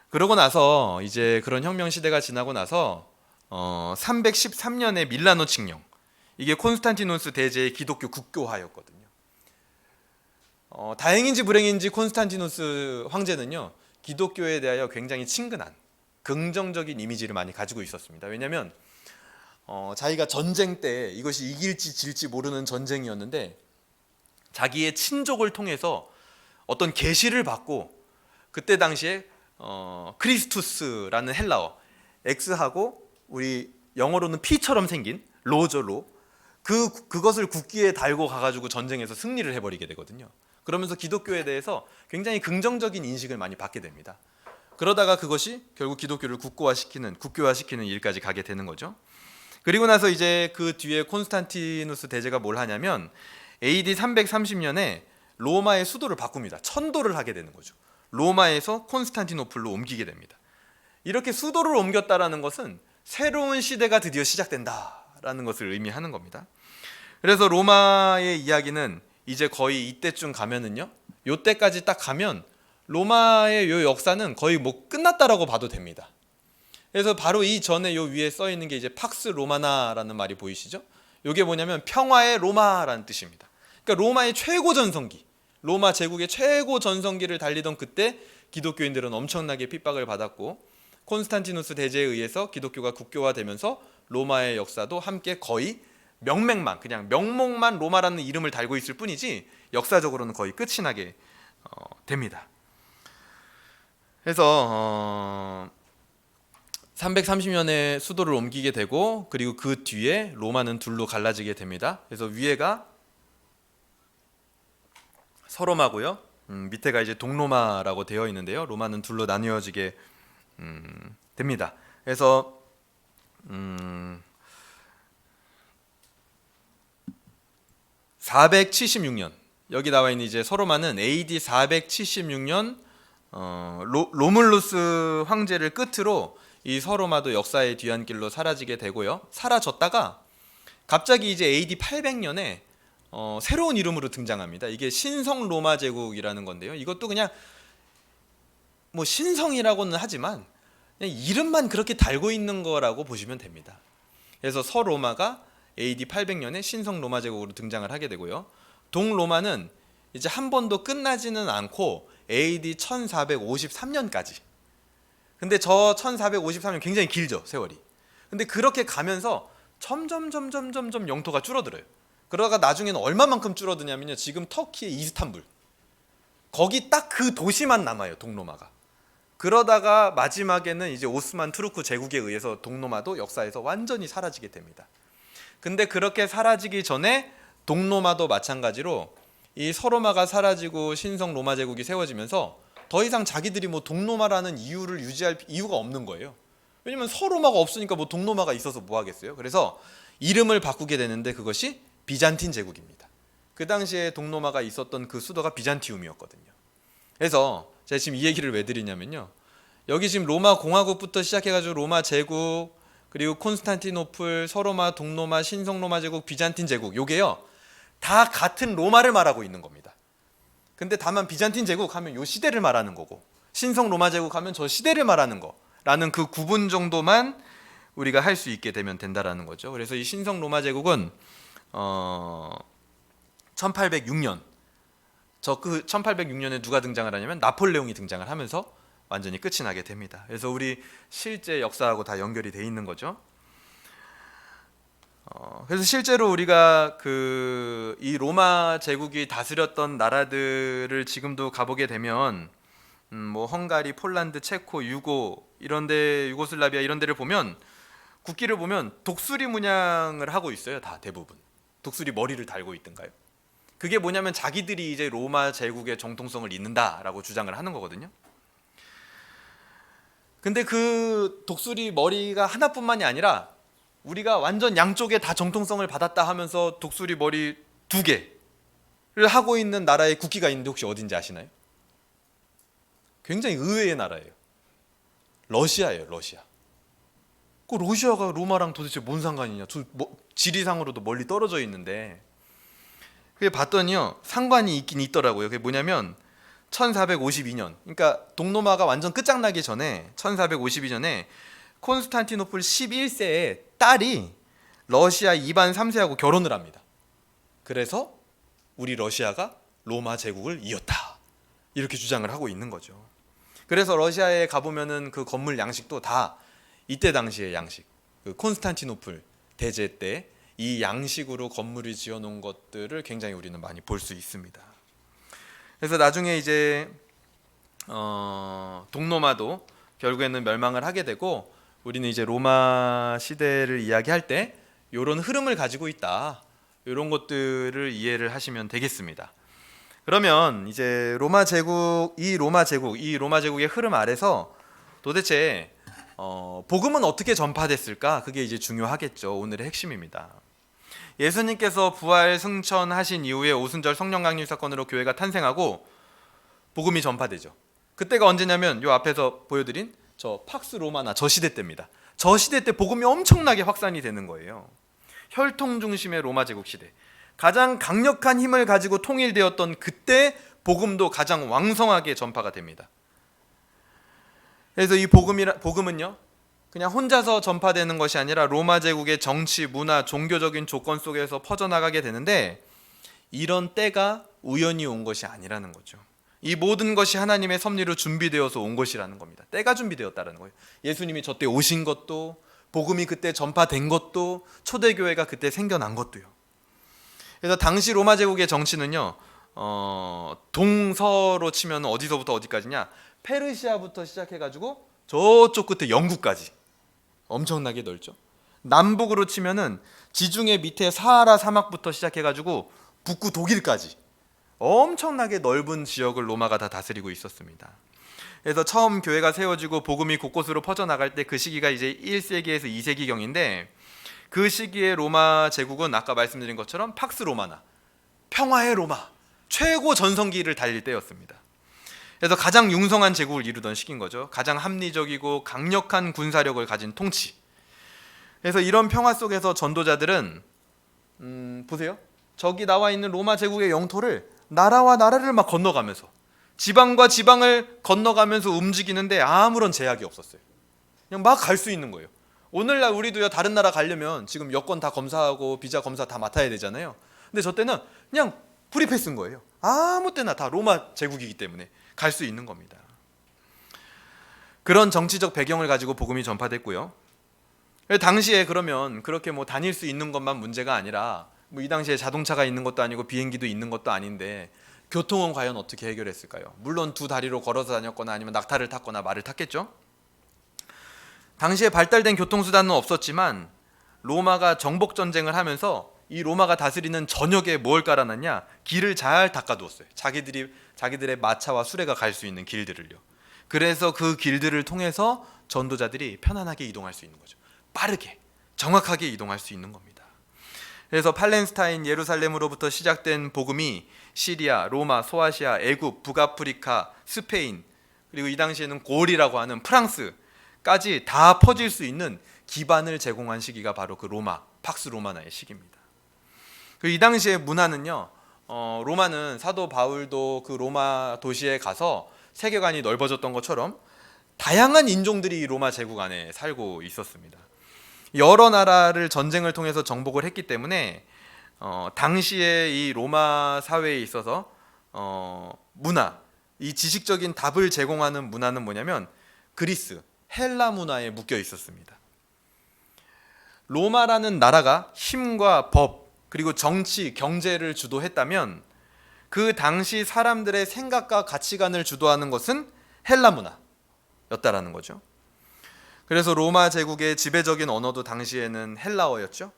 그러고 나서 이제 그런 혁명 시대가 지나고 나서 313년에 밀라노 칙령, 이게 콘스탄티누스 대제의 기독교 국교화였거든요. 다행인지 불행인지 콘스탄티누스 황제는요, 기독교에 대하여 굉장히 친근한 긍정적인 이미지를 많이 가지고 있었습니다. 왜냐하면 자기가 전쟁 때 이것이 이길지 질지 모르는 전쟁이었는데 자기의 친족을 통해서 어떤 계시를 받고, 그때 당시에 크리스투스라는 헬라어, X하고 우리 영어로는 P처럼 생긴 로죠, 로. 그것을 국기에 달고 가가지고 전쟁에서 승리를 해버리게 되거든요. 그러면서 기독교에 대해서 굉장히 긍정적인 인식을 많이 받게 됩니다. 그러다가 그것이 결국 기독교를 국교화시키는 일까지 가게 되는 거죠. 그리고 나서 이제 그 뒤에 콘스탄티누스 대제가 뭘 하냐면 AD 330년에 로마의 수도를 바꿉니다. 천도를 하게 되는 거죠. 로마에서 콘스탄티노플로 옮기게 됩니다. 이렇게 수도를 옮겼다라는 것은 새로운 시대가 드디어 시작된다라는 것을 의미하는 겁니다. 그래서 로마의 이야기는 이제 거의 이때쯤 가면은요, 요때까지 딱 가면 로마의 요 역사는 거의 뭐 끝났다라고 봐도 됩니다. 그래서 바로 이 전에 요 위에 써 있는 게 이제 팍스 로마나라는 말이 보이시죠? 요게 뭐냐면 평화의 로마라는 뜻입니다. 그러니까 로마의 최고 전성기, 로마 제국의 최고 전성기를 달리던 그때 기독교인들은 엄청나게 핍박을 받았고, 콘스탄티누스 대제에 의해서 기독교가 국교화되면서 로마의 역사도 함께 거의 명맥만, 그냥 명목만 로마라는 이름을 달고 있을 뿐이지 역사적으로는 거의 끝이 나게 됩니다. 그래서 330년에 수도를 옮기게 되고, 그리고 그 뒤에 로마는 둘로 갈라지게 됩니다. 그래서 위에가 서로마고요, 밑에가 이제 동로마라고 되어 있는데요. 로마는 둘로 나뉘어지게 됩니다. 그래서 476년, 여기 나와 있는 이제 서로마는 AD 476년 로물루스 황제를 끝으로 이 서로마도 역사의 뒤안길로 사라지게 되고요. 사라졌다가 갑자기 이제 AD 800년에 새로운 이름으로 등장합니다. 이게 신성 로마 제국이라는 건데요. 이것도 그냥 뭐 신성이라고는 하지만 그냥 이름만 그렇게 달고 있는 거라고 보시면 됩니다. 그래서 서로마가 AD 800년에 신성 로마 제국으로 등장을 하게 되고요. 동로마는 이제 한 번도 끝나지는 않고 AD 1453년까지. 근데 저 1453년 굉장히 길죠, 세월이. 근데 그렇게 가면서 점점 영토가 줄어들어요. 그러다가 나중에는 얼마만큼 줄어드냐면요, 지금 터키의 이스탄불, 거기 딱 그 도시만 남아요, 동로마가. 그러다가 마지막에는 이제 오스만 투르크 제국에 의해서 동로마도 역사에서 완전히 사라지게 됩니다. 근데 그렇게 사라지기 전에 동로마도 마찬가지로 이 서로마가 사라지고 신성 로마 제국이 세워지면서 더 이상 자기들이 뭐 동로마라는 이유를 유지할 이유가 없는 거예요. 왜냐면 서로마가 없으니까 뭐 동로마가 있어서 뭐 하겠어요. 그래서 이름을 바꾸게 되는데 그것이 비잔틴 제국입니다. 그 당시에 동로마가 있었던 그 수도가 비잔티움이었거든요. 그래서 제가 지금 이 얘기를 왜 드리냐면요, 여기 지금 로마 공화국부터 시작해가지고 로마 제국, 그리고 콘스탄티노플, 서로마, 동로마, 신성 로마 제국, 비잔틴 제국, 요게요 다 같은 로마를 말하고 있는 겁니다. 근데 다만 비잔틴 제국 하면 요 시대를 말하는 거고, 신성 로마 제국 하면 저 시대를 말하는 거라는 그 구분 정도만 우리가 할 수 있게 되면 된다라는 거죠. 그래서 이 신성 로마 제국은 1806년, 그 1806년에 누가 등장을 하냐면 나폴레옹이 등장을 하면서 완전히 끝이 나게 됩니다. 그래서 우리 실제 역사하고 다 연결이 돼 있는 거죠. 그래서 실제로 우리가 이 로마 제국이 다스렸던 나라들을 지금도 가보게 되면 뭐 헝가리, 폴란드, 체코, 이런데 유고슬라비아 이런 데를 보면 국기를 보면 독수리 문양을 하고 있어요. 다 대부분 독수리 머리를 달고 있던가요? 그게 뭐냐면 자기들이 이제 로마 제국의 정통성을 잇는다라고 주장을 하는 거거든요. 근데 그 독수리 머리가 하나뿐만이 아니라 우리가 완전 양쪽에 다 정통성을 받았다 하면서 독수리 머리 2개를 하고 있는 나라의 국기가 있는데 혹시 어딘지 아시나요? 굉장히 의외의 나라예요. 러시아예요, 러시아. 그 러시아가 로마랑 도대체 뭔 상관이냐? 지리상으로도 멀리 떨어져 있는데, 그게 봤더니요 상관이 있긴 있더라고요. 그게 뭐냐면 1452년, 그러니까 동로마가 완전 끝장나기 전에 1452년에 콘스탄티노플 11세의 딸이 러시아 이반 3세하고 결혼을 합니다. 그래서 우리 러시아가 로마 제국을 이었다, 이렇게 주장을 하고 있는 거죠. 그래서 러시아에 가보면은 그 건물 양식도 다 이때 당시의 양식, 그 콘스탄티노플 대제 때 이 양식으로 건물을 지어놓은 것들을 굉장히 우리는 많이 볼 수 있습니다. 그래서 나중에 이제 동로마도 결국에는 멸망을 하게 되고, 우리는 이제 로마 시대를 이야기할 때 이런 흐름을 가지고 있다, 이런 것들을 이해를 하시면 되겠습니다. 그러면 이제 로마 제국의 흐름 아래서 도대체 복음은 어떻게 전파됐을까? 그게 이제 중요하겠죠. 오늘의 핵심입니다. 예수님께서 부활 승천하신 이후에 오순절 성령 강림 사건으로 교회가 탄생하고 복음이 전파되죠. 그때가 언제냐면 요 앞에서 보여드린 저 팍스 로마나 저 시대 때입니다. 저 시대 때 복음이 엄청나게 확산이 되는 거예요. 혈통 중심의 로마 제국 시대, 가장 강력한 힘을 가지고 통일되었던 그때 복음도 가장 왕성하게 전파가 됩니다. 그래서 이 복음은요, 그냥 혼자서 전파되는 것이 아니라 로마 제국의 정치, 문화, 종교적인 조건 속에서 퍼져나가게 되는데, 이런 때가 우연히 온 것이 아니라는 거죠. 이 모든 것이 하나님의 섭리로 준비되어서 온 것이라는 겁니다. 때가 준비되었다는 거예요. 예수님이 저때 오신 것도, 복음이 그때 전파된 것도, 초대교회가 그때 생겨난 것도요. 그래서 당시 로마 제국의 정치는요, 동서로 치면 어디서부터 어디까지냐, 페르시아부터 시작해가지고 저쪽 끝에 영국까지 엄청나게 넓죠. 남북으로 치면은 지중해 밑에 사하라 사막부터 시작해가지고 북구 독일까지 엄청나게 넓은 지역을 로마가 다 다스리고 있었습니다. 그래서 처음 교회가 세워지고 복음이 곳곳으로 퍼져나갈 때 그 시기가 이제 1세기에서 2세기경인데, 그 시기에 로마 제국은 아까 말씀드린 것처럼 팍스 로마나, 평화의 로마, 최고 전성기를 달릴 때였습니다. 그래서 가장 융성한 제국을 이루던 시기인 거죠. 가장 합리적이고 강력한 군사력을 가진 통치. 그래서 이런 평화 속에서 전도자들은 보세요. 저기 나와 있는 로마 제국의 영토를 나라와 나라를 막 건너가면서, 지방과 지방을 건너가면서 움직이는데 아무런 제약이 없었어요. 그냥 막 갈 수 있는 거예요. 오늘날 우리도요, 다른 나라 가려면 지금 여권 다 검사하고 비자 검사 다 맡아야 되잖아요. 근데 저 때는 그냥 프리패스인 거예요. 아무 때나 다 로마 제국이기 때문에 갈 수 있는 겁니다. 그런 정치적 배경을 가지고 복음이 전파됐고요. 당시에 그러면 그렇게 뭐 다닐 수 있는 것만 문제가 아니라, 뭐 이 당시에 자동차가 있는 것도 아니고 비행기도 있는 것도 아닌데 교통은 과연 어떻게 해결했을까요? 물론 두 다리로 걸어서 다녔거나 아니면 낙타를 탔거나 말을 탔겠죠. 당시에 발달된 교통수단은 없었지만 로마가 정복 전쟁을 하면서 이 로마가 다스리는 전역에 뭘 깔아놨냐? 길을 잘 닦아두었어요. 자기들의 마차와 수레가 갈 수 있는 길들을요. 그래서 그 길들을 통해서 전도자들이 편안하게 이동할 수 있는 거죠. 빠르게, 정확하게 이동할 수 있는 겁니다. 그래서 팔레스타인, 예루살렘으로부터 시작된 복음이 시리아, 로마, 소아시아, 애굽, 북아프리카, 스페인, 그리고 이 당시에는 고을이라고 하는 프랑스까지 다 퍼질 수 있는 기반을 제공한 시기가 바로 그 로마, 팍스 로마나의 시기입니다. 이 당시의 문화는요, 로마는 사도 바울도 그 로마 도시에 가서 세계관이 넓어졌던 것처럼 다양한 인종들이 이 로마 제국 안에 살고 있었습니다. 여러 나라를 전쟁을 통해서 정복을 했기 때문에 당시에 이 로마 사회에 있어서 문화, 이 지식적인 답을 제공하는 문화는 뭐냐면 그리스, 헬라 문화에 묶여 있었습니다. 로마라는 나라가 힘과 법, 그리고 정치, 경제를 주도했다면 그 당시 사람들의 생각과 가치관을 주도하는 것은 헬라 문화였다라는 거죠. 그래서 로마 제국의 지배적인 언어도 당시에는 헬라어였죠.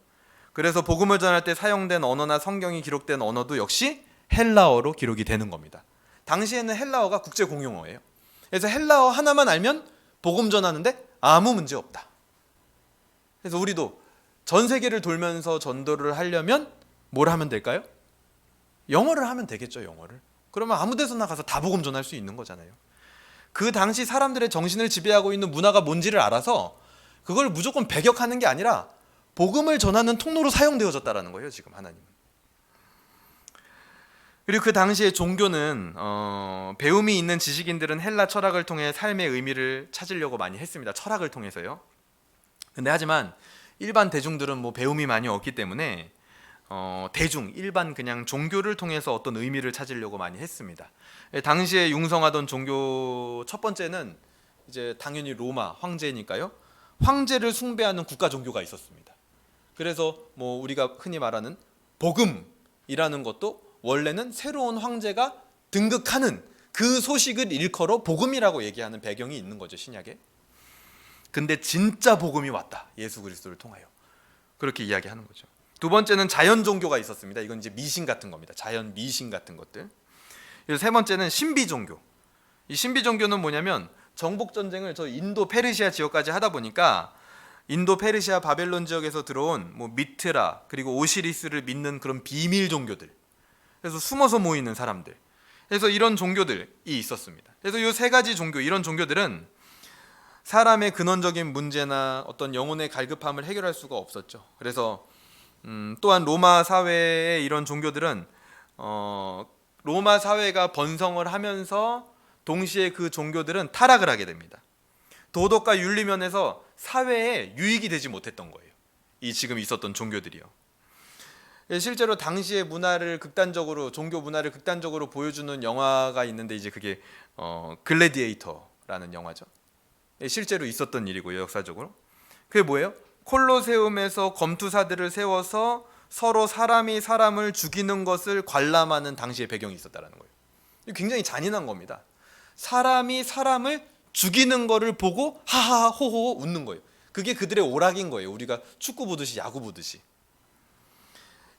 그래서 복음을 전할 때 사용된 언어나 성경이 기록된 언어도 역시 헬라어로 기록이 되는 겁니다. 당시에는 헬라어가 국제 공용어예요. 그래서 헬라어 하나만 알면 복음 전하는데 아무 문제 없다. 그래서 우리도 전 세계를 돌면서 전도를 하려면 뭘 하면 될까요? 영어를 하면 되겠죠, 영어를. 그러면 아무 데서나 가서 다 복음 전할 수 있는 거잖아요. 그 당시 사람들의 정신을 지배하고 있는 문화가 뭔지를 알아서 그걸 무조건 배격하는 게 아니라 복음을 전하는 통로로 사용되어졌다는 거예요, 지금 하나님은. 그리고 그 당시의 종교는 배움이 있는 지식인들은 헬라 철학을 통해 삶의 의미를 찾으려고 많이 했습니다. 철학을 통해서요. 근데 하지만 일반 대중들은 뭐 배움이 많이 없기 때문에 일반 그냥 종교를 통해서 어떤 의미를 찾으려고 많이 했습니다. 당시에 융성하던 종교 첫 번째는 이제 당연히 로마 황제니까요. 황제를 숭배하는 국가 종교가 있었습니다. 그래서 뭐 우리가 흔히 말하는 복음이라는 것도 원래는 새로운 황제가 등극하는 그 소식을 일컬어 복음이라고 얘기하는 배경이 있는 거죠, 신약에. 근데 진짜 복음이 왔다, 예수 그리스도를 통하여. 그렇게 이야기하는 거죠. 두 번째는 자연 종교가 있었습니다. 이건 이제 미신 같은 겁니다. 자연 미신 같은 것들. 그리고 세 번째는 신비 종교. 이 신비 종교는 뭐냐면 정복 전쟁을 저 인도 페르시아 지역까지 하다 보니까 인도 페르시아 바벨론 지역에서 들어온 뭐 미트라 그리고 오시리스를 믿는 그런 비밀 종교들. 그래서 숨어서 모이는 사람들. 그래서 이런 종교들이 있었습니다. 그래서 이 세 가지 종교, 이런 종교들은 사람의 근원적인 문제나 어떤 영혼의 갈급함을 해결할 수가 없었죠. 그래서 또한 로마 사회의 이런 종교들은 로마 사회가 번성을 하면서 동시에 그 종교들은 타락을 하게 됩니다. 도덕과 윤리 면에서 사회에 유익이 되지 못했던 거예요. 이 지금 있었던 종교들이요. 실제로 당시의 문화를 극단적으로, 종교 문화를 극단적으로 보여주는 영화가 있는데 이제 그게 글래디에이터라는 영화죠. 실제로 있었던 일이고요, 역사적으로. 그게 뭐예요? 콜로세움에서 검투사들을 세워서 서로 사람이 사람을 죽이는 것을 관람하는 당시의 배경이 있었다는 거예요. 굉장히 잔인한 겁니다. 사람이 사람을 죽이는 거를 보고 하하하 호호 웃는 거예요. 그게 그들의 오락인 거예요. 우리가 축구 보듯이, 야구 보듯이.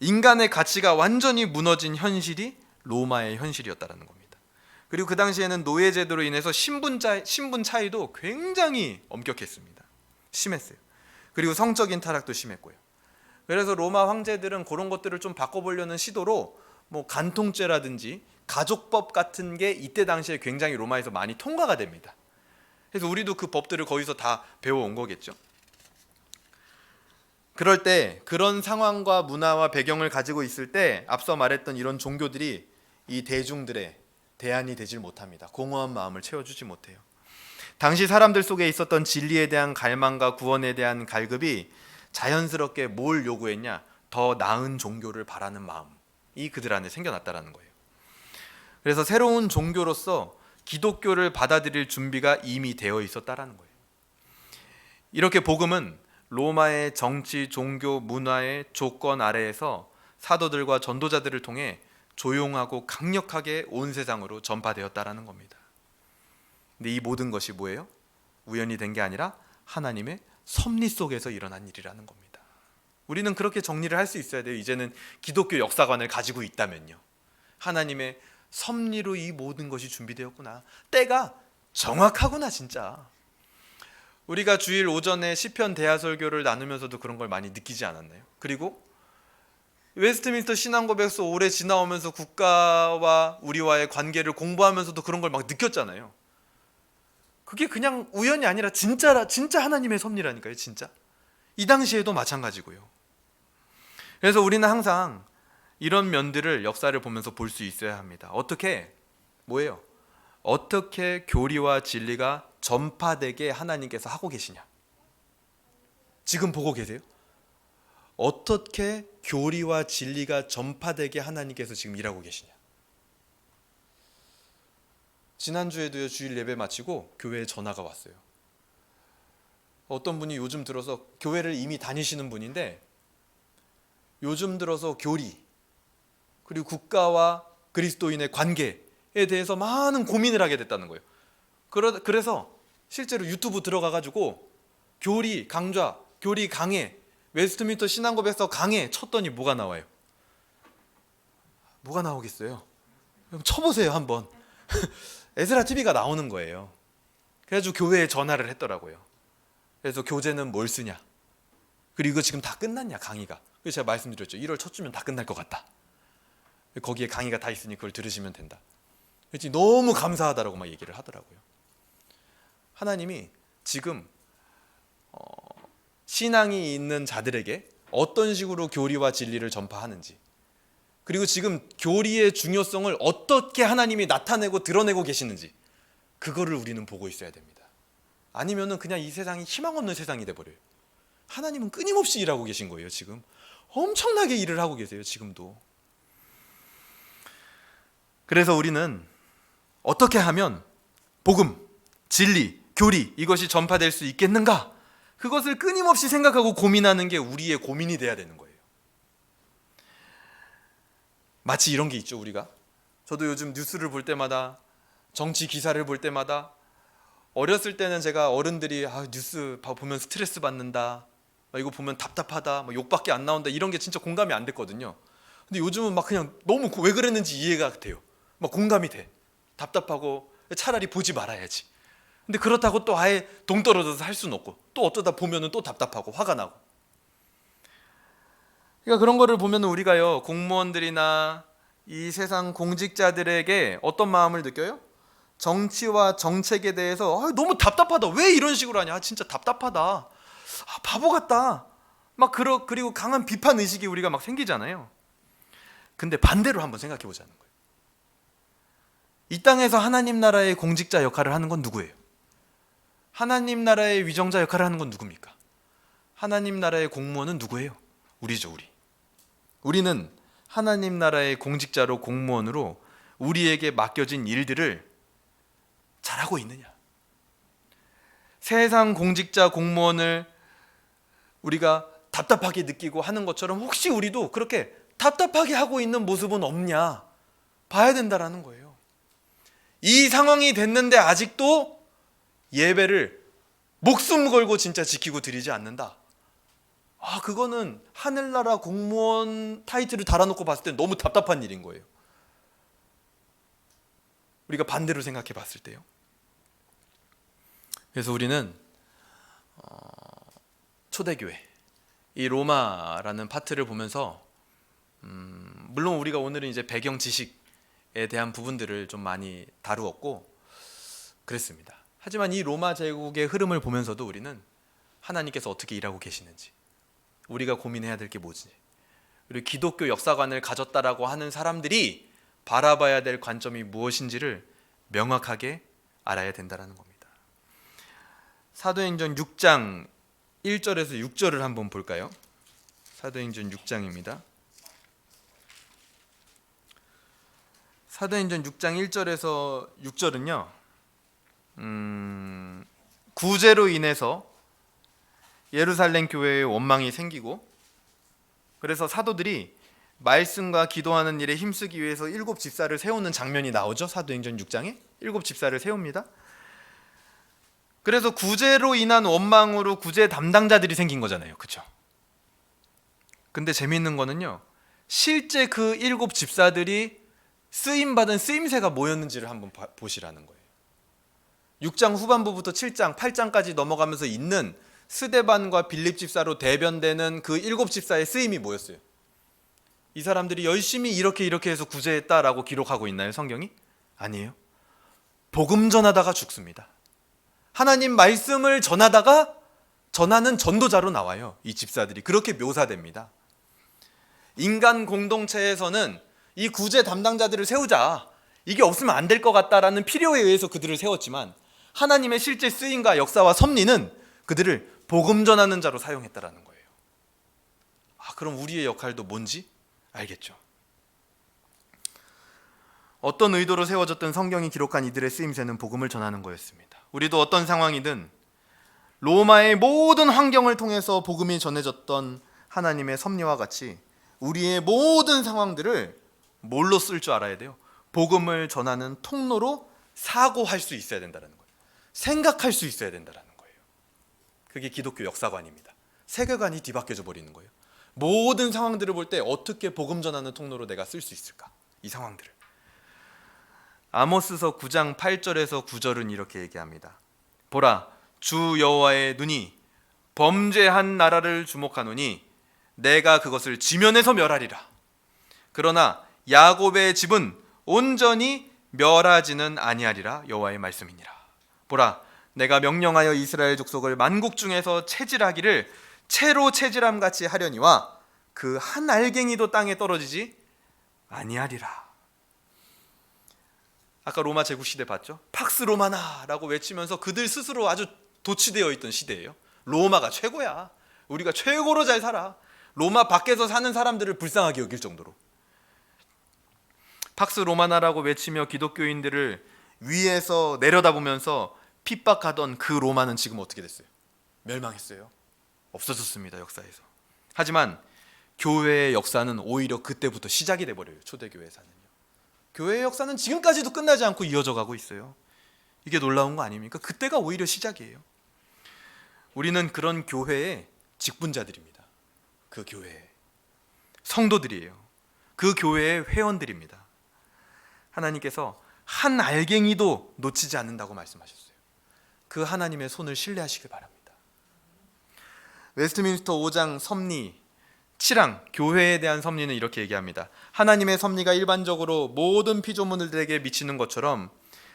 인간의 가치가 완전히 무너진 현실이 로마의 현실이었다는 겁니다. 그리고 그 당시에는 노예 제도로 인해서 신분 차이도 굉장히 엄격했습니다. 심했어요. 그리고 성적인 타락도 심했고요. 그래서 로마 황제들은 그런 것들을 좀 바꿔보려는 시도로 뭐 간통죄라든지 가족법 같은 게 이때 당시에 굉장히 로마에서 많이 통과가 됩니다. 그래서 우리도 그 법들을 거기서 다 배워온 거겠죠. 그럴 때 그런 상황과 문화와 배경을 가지고 있을 때 앞서 말했던 이런 종교들이 이 대중들의 대안이 되질 못합니다. 공허한 마음을 채워주지 못해요. 당시 사람들 속에 있었던 진리에 대한 갈망과 구원에 대한 갈급이 자연스럽게 뭘 요구했냐? 더 나은 종교를 바라는 마음이 그들 안에 생겨났다는 거예요. 그래서 새로운 종교로서 기독교를 받아들일 준비가 이미 되어 있었다는 거예요. 이렇게 복음은 로마의 정치, 종교, 문화의 조건 아래에서 사도들과 전도자들을 통해 조용하고 강력하게 온 세상으로 전파되었다라는 겁니다. 근데 이 모든 것이 뭐예요? 우연히 된 게 아니라 하나님의 섭리 속에서 일어난 일이라는 겁니다. 우리는 그렇게 정리를 할 수 있어야 돼요. 이제는 기독교 역사관을 가지고 있다면요. 하나님의 섭리로 이 모든 것이 준비되었구나. 때가 정확하구나 진짜. 우리가 주일 오전에 시편 대하설교를 나누면서도 그런 걸 많이 느끼지 않았나요? 그리고 웨스트민스터 신앙고백서 오래 지나오면서 국가와 우리와의 관계를 공부하면서도 그런 걸 막 느꼈잖아요. 그게 그냥 우연이 아니라 진짜 하나님의 섭리라니까요. 진짜. 이 당시에도 마찬가지고요. 그래서 우리는 항상 이런 면들을 역사를 보면서 볼 수 있어야 합니다. 어떻게? 뭐예요? 어떻게 교리와 진리가 전파되게 하나님께서 하고 계시냐? 지금 보고 계세요? 어떻게 교리와 진리가 전파되게 하나님께서 지금 일하고 계시냐? 지난주에도요, 주일 예배 마치고 교회에 전화가 왔어요. 어떤 분이 요즘 들어서 교회를 이미 다니시는 분인데 요즘 들어서 교리 그리고 국가와 그리스도인의 관계에 대해서 많은 고민을 하게 됐다는 거예요. 그래서 실제로 유튜브 들어가가지고 교리 강좌, 교리 강해, 웨스트민스터 신앙고백서 강해 쳤더니 뭐가 나와요? 뭐가 나오겠어요? 그럼 쳐보세요 한번. 에스라 TV가 나오는 거예요. 그래가지고 교회에 전화를 했더라고요. 그래서 교재는 뭘 쓰냐? 그리고 이거 지금 다 끝났냐 강의가? 그래서 제가 말씀드렸죠. 1월 첫 주면 다 끝날 것 같다. 거기에 강의가 다 있으니 그걸 들으시면 된다. 그랬더니 너무 감사하다라고 막 얘기를 하더라고요. 하나님이 지금 신앙이 있는 자들에게 어떤 식으로 교리와 진리를 전파하는지, 그리고 지금 교리의 중요성을 어떻게 하나님이 나타내고 드러내고 계시는지, 그거를 우리는 보고 있어야 됩니다. 아니면은 그냥 이 세상이 희망 없는 세상이 돼버려요. 하나님은 끊임없이 일하고 계신 거예요. 지금 엄청나게 일을 하고 계세요. 지금도. 그래서 우리는 어떻게 하면 복음, 진리, 교리 이것이 전파될 수 있겠는가? 그것을 끊임없이 생각하고 고민하는 게 우리의 고민이 돼야 되는 거예요. 마치 이런 게 있죠. 우리가 저도 요즘 뉴스를 볼 때마다, 정치 기사를 볼 때마다, 어렸을 때는 제가 어른들이 뉴스 보면 스트레스 받는다, 이거 보면 답답하다, 욕밖에 안 나온다, 이런 게 진짜 공감이 안 됐거든요. 근데 요즘은 막 그냥 너무 왜 그랬는지 이해가 돼요. 막 공감이 돼. 답답하고 차라리 보지 말아야지. 근데 그렇다고 또 아예 동떨어져서 할 수는 없고, 또 어쩌다 보면은 또 답답하고 화가 나고. 그러니까 그런 거를 보면 우리가요, 공무원들이나 이 세상 공직자들에게 어떤 마음을 느껴요? 정치와 정책에 대해서 너무 답답하다. 왜 이런 식으로 하냐? 진짜 답답하다. 바보 같다. 그리고 강한 비판 의식이 우리가 막 생기잖아요. 근데 반대로 한번 생각해 보자는 거예요. 이 땅에서 하나님 나라의 공직자 역할을 하는 건 누구예요? 하나님 나라의 위정자 역할을 하는 건 누굽니까? 하나님 나라의 공무원은 누구예요? 우리죠, 우리. 우리는 하나님 나라의 공직자로 공무원으로 우리에게 맡겨진 일들을 잘하고 있느냐? 세상 공직자 공무원을 우리가 답답하게 느끼고 하는 것처럼 혹시 우리도 그렇게 답답하게 하고 있는 모습은 없냐? 봐야 된다라는 거예요. 이 상황이 됐는데 아직도 예배를 목숨 걸고 진짜 지키고 드리지 않는다. 그거는 하늘나라 공무원 타이틀을 달아놓고 봤을 때 너무 답답한 일인 거예요. 우리가 반대로 생각해 봤을 때요. 그래서 우리는 초대교회, 이 로마라는 파트를 보면서 물론 우리가 오늘은 이제 배경 지식에 대한 부분들을 좀 많이 다루었고 그랬습니다. 하지만 이 로마 제국의 흐름을 보면서도 우리는 하나님께서 어떻게 일하고 계시는지, 우리가 고민해야 될 게 뭐지, 그리고 기독교 역사관을 가졌다라고 하는 사람들이 바라봐야 될 관점이 무엇인지를 명확하게 알아야 된다는 겁니다. 사도행전 6장 1절에서 6절을 한번 볼까요? 사도행전 6장입니다. 사도행전 6장 1절에서 6절은요, 구제로 인해서 예루살렘 교회에 원망이 생기고, 그래서 사도들이 말씀과 기도하는 일에 힘쓰기 위해서 7 집사를 세우는 장면이 나오죠. 사도행전 6장에 7 집사를 세웁니다. 그래서 구제로 인한 원망으로 구제 담당자들이 생긴 거잖아요. 그렇죠? 근데 재미있는 거는요, 실제 그 7 집사들이 쓰임받은 쓰임새가 뭐였는지를 한번 보시라는 거예요. 6장 후반부부터 7장, 8장까지 넘어가면서 있는 스데반과 빌립 집사로 대변되는 그 7 집사의 쓰임이 뭐였어요? 이 사람들이 열심히 이렇게 해서 구제했다라고 기록하고 있나요, 성경이? 아니에요. 복음 전하다가 죽습니다. 하나님 말씀을 전하다가 전하는 전도자로 나와요. 이 집사들이 그렇게 묘사됩니다. 인간 공동체에서는 이 구제 담당자들을 세우자, 이게 없으면 안 될 것 같다라는 필요에 의해서 그들을 세웠지만, 하나님의 실제 쓰임과 역사와 섭리는 그들을 복음 전하는 자로 사용했다라는 거예요. 그럼 우리의 역할도 뭔지 알겠죠? 어떤 의도로 세워졌던 성경이 기록한 이들의 쓰임새는 복음을 전하는 거였습니다. 우리도 어떤 상황이든 로마의 모든 환경을 통해서 복음이 전해졌던 하나님의 섭리와 같이 우리의 모든 상황들을 뭘로 쓸 줄 알아야 돼요? 복음을 전하는 통로로 사고할 수 있어야 된다는 거예요. 생각할 수 있어야 된다는 거예요. 그게 기독교 역사관입니다. 세계관이 뒤바뀌어져 버리는 거예요. 모든 상황들을 볼 때 어떻게 복음 전하는 통로로 내가 쓸 수 있을까? 이 상황들을. 아모스서 9장 8절에서 9절은 이렇게 얘기합니다. 보라, 주 여호와의 눈이 범죄한 나라를 주목하노니 내가 그것을 지면에서 멸하리라. 그러나 야곱의 집은 온전히 멸하지는 아니하리라. 여호와의 말씀이니라. 보라, 내가 명령하여 이스라엘 족속을 만국 중에서 채질하기를 채로 채질함 같이 하려니와 그 한 알갱이도 땅에 떨어지지 아니하리라. 아까 로마 제국 시대 봤죠? 팍스 로마나라고 외치면서 그들 스스로 아주 도취되어 있던 시대예요. 로마가 최고야. 우리가 최고로 잘 살아. 로마 밖에서 사는 사람들을 불쌍하게 여길 정도로. 팍스 로마나라고 외치며 기독교인들을 위에서 내려다보면서 핍박하던 그 로마는 지금 어떻게 됐어요? 멸망했어요. 없어졌습니다, 역사에서. 하지만 교회의 역사는 오히려 그때부터 시작이 돼버려요. 초대교회사는요. 교회의 역사는 지금까지도 끝나지 않고 이어져 가고 있어요. 이게 놀라운 거 아닙니까? 그때가 오히려 시작이에요. 우리는 그런 교회의 직분자들입니다. 그 교회의 성도들이에요. 그 교회의 회원들입니다. 하나님께서 한 알갱이도 놓치지 않는다고 말씀하셨어요. 그 하나님의 손을 신뢰하시길 바랍니다. 웨스트민스터 5장 섭리 7항 교회에 대한 섭리는 이렇게 얘기합니다. 하나님의 섭리가 일반적으로 모든 피조물들에게 미치는 것처럼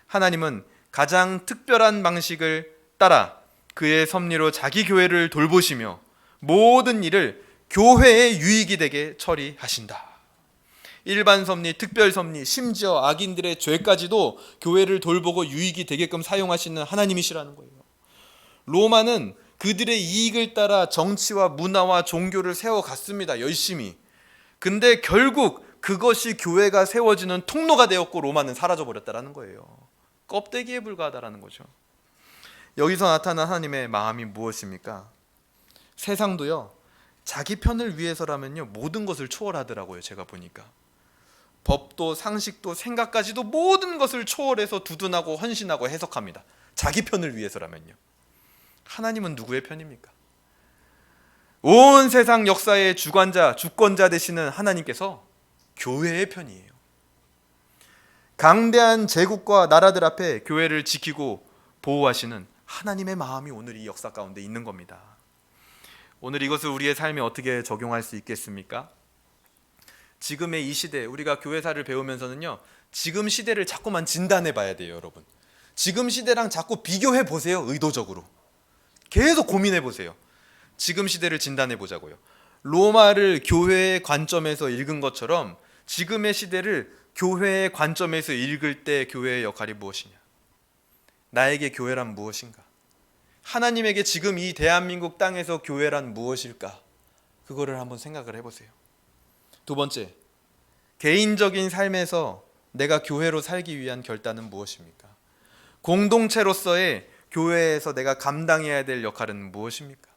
하나님은 가장 특별한 방식을 따라 그의 섭리로 자기 교회를 돌보시며 모든 일을 교회의 유익이 되게 처리하신다. 일반 섭리, 특별 섭리, 심지어 악인들의 죄까지도 교회를 돌보고 유익이 되게끔 사용하시는 하나님이시라는 거예요. 로마는 그들의 이익을 따라 정치와 문화와 종교를 세워갔습니다. 열심히. 근데 결국 그것이 교회가 세워지는 통로가 되었고 로마는 사라져버렸다는 거예요. 껍데기에 불과하다는 거죠. 여기서 나타난 하나님의 마음이 무엇입니까? 세상도요, 자기 편을 위해서라면요 모든 것을 초월하더라고요. 제가 보니까 법도 상식도 생각까지도 모든 것을 초월해서 두둔하고 헌신하고 해석합니다. 자기 편을 위해서라면요. 하나님은 누구의 편입니까? 온 세상 역사의 주관자, 주권자 되시는 하나님께서 교회의 편이에요. 강대한 제국과 나라들 앞에 교회를 지키고 보호하시는 하나님의 마음이 오늘 이 역사 가운데 있는 겁니다. 오늘 이것을 우리의 삶에 어떻게 적용할 수 있겠습니까? 지금의 이 시대, 우리가 교회사를 배우면서는요, 지금 시대를 자꾸만 진단해 봐야 돼요, 여러분. 지금 시대랑 자꾸 비교해 보세요, 의도적으로. 계속 고민해 보세요. 지금 시대를 진단해 보자고요. 로마를 교회의 관점에서 읽은 것처럼 지금의 시대를 교회의 관점에서 읽을 때 교회의 역할이 무엇이냐? 나에게 교회란 무엇인가? 하나님에게 지금 이 대한민국 땅에서 교회란 무엇일까? 그거를 한번 생각을 해보세요. 두 번째, 개인적인 삶에서 내가 교회로 살기 위한 결단은 무엇입니까? 공동체로서의 교회에서 내가 감당해야 될 역할은 무엇입니까?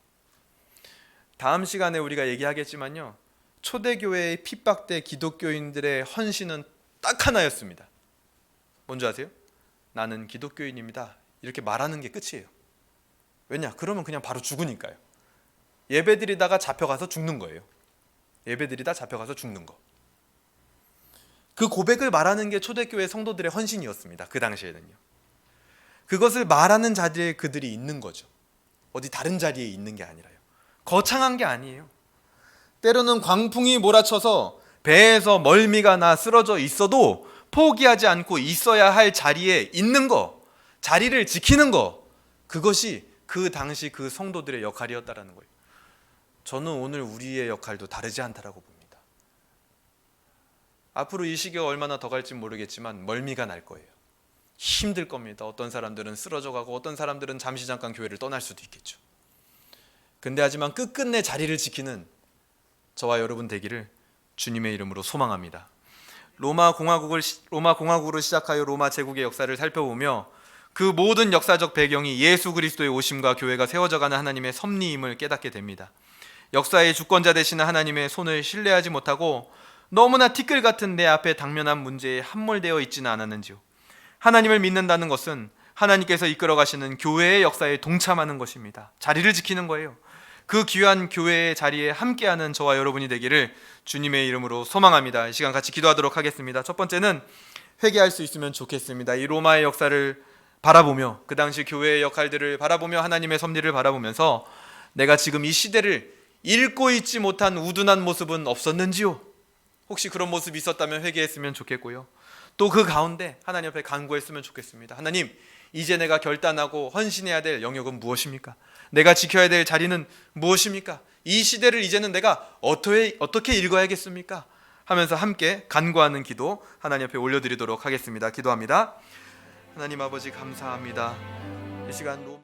다음 시간에 우리가 얘기하겠지만요, 초대교회의 핍박대 기독교인들의 헌신은 딱 하나였습니다. 뭔지 아세요? 나는 기독교인입니다. 이렇게 말하는 게 끝이에요. 왜냐? 그러면 그냥 바로 죽으니까요. 예배드리다가 잡혀가서 죽는 거예요. 예배드리다 잡혀가서 죽는 거. 그 고백을 말하는 게 초대교회 성도들의 헌신이었습니다. 그 당시에는요. 그것을 말하는 자리에 그들이 있는 거죠. 어디 다른 자리에 있는 게 아니라요. 거창한 게 아니에요. 때로는 광풍이 몰아쳐서 배에서 멀미가 나 쓰러져 있어도 포기하지 않고 있어야 할 자리에 있는 거, 자리를 지키는 거, 그것이 그 당시 그 성도들의 역할이었다라는 거예요. 저는 오늘 우리의 역할도 다르지 않다라고 봅니다. 앞으로 이 시기가 얼마나 더 갈지 모르겠지만 멀미가 날 거예요. 힘들 겁니다. 어떤 사람들은 쓰러져 가고 어떤 사람들은 잠시 잠깐 교회를 떠날 수도 있겠죠. 근데 하지만 끝끝내 자리를 지키는 저와 여러분 되기를 주님의 이름으로 소망합니다. 로마 공화국으로 시작하여 로마 제국의 역사를 살펴보며 그 모든 역사적 배경이 예수 그리스도의 오심과 교회가 세워져가는 하나님의 섭리임을 깨닫게 됩니다. 역사의 주권자 되시는 하나님의 손을 신뢰하지 못하고 너무나 티끌 같은 내 앞에 당면한 문제에 함몰되어 있지는 않았는지요. 하나님을 믿는다는 것은 하나님께서 이끌어 가시는 교회의 역사에 동참하는 것입니다. 자리를 지키는 거예요. 그 귀한 교회의 자리에 함께하는 저와 여러분이 되기를 주님의 이름으로 소망합니다. 이 시간 같이 기도하도록 하겠습니다. 첫 번째는 회개할 수 있으면 좋겠습니다. 이 로마의 역사를 바라보며 그 당시 교회의 역할들을 바라보며 하나님의 섭리를 바라보면서 내가 지금 이 시대를 읽고 있지 못한 우둔한 모습은 없었는지요? 혹시 그런 모습이 있었다면 회개했으면 좋겠고요. 또 그 가운데 하나님 앞에 간구했으면 좋겠습니다. 하나님, 이제 내가 결단하고 헌신해야 될 영역은 무엇입니까? 내가 지켜야 될 자리는 무엇입니까? 이 시대를 이제는 내가 어떻게 읽어야겠습니까? 하면서 함께 간구하는 기도 하나님 앞에 올려드리도록 하겠습니다. 기도합니다. 하나님 아버지 감사합니다. 이 시간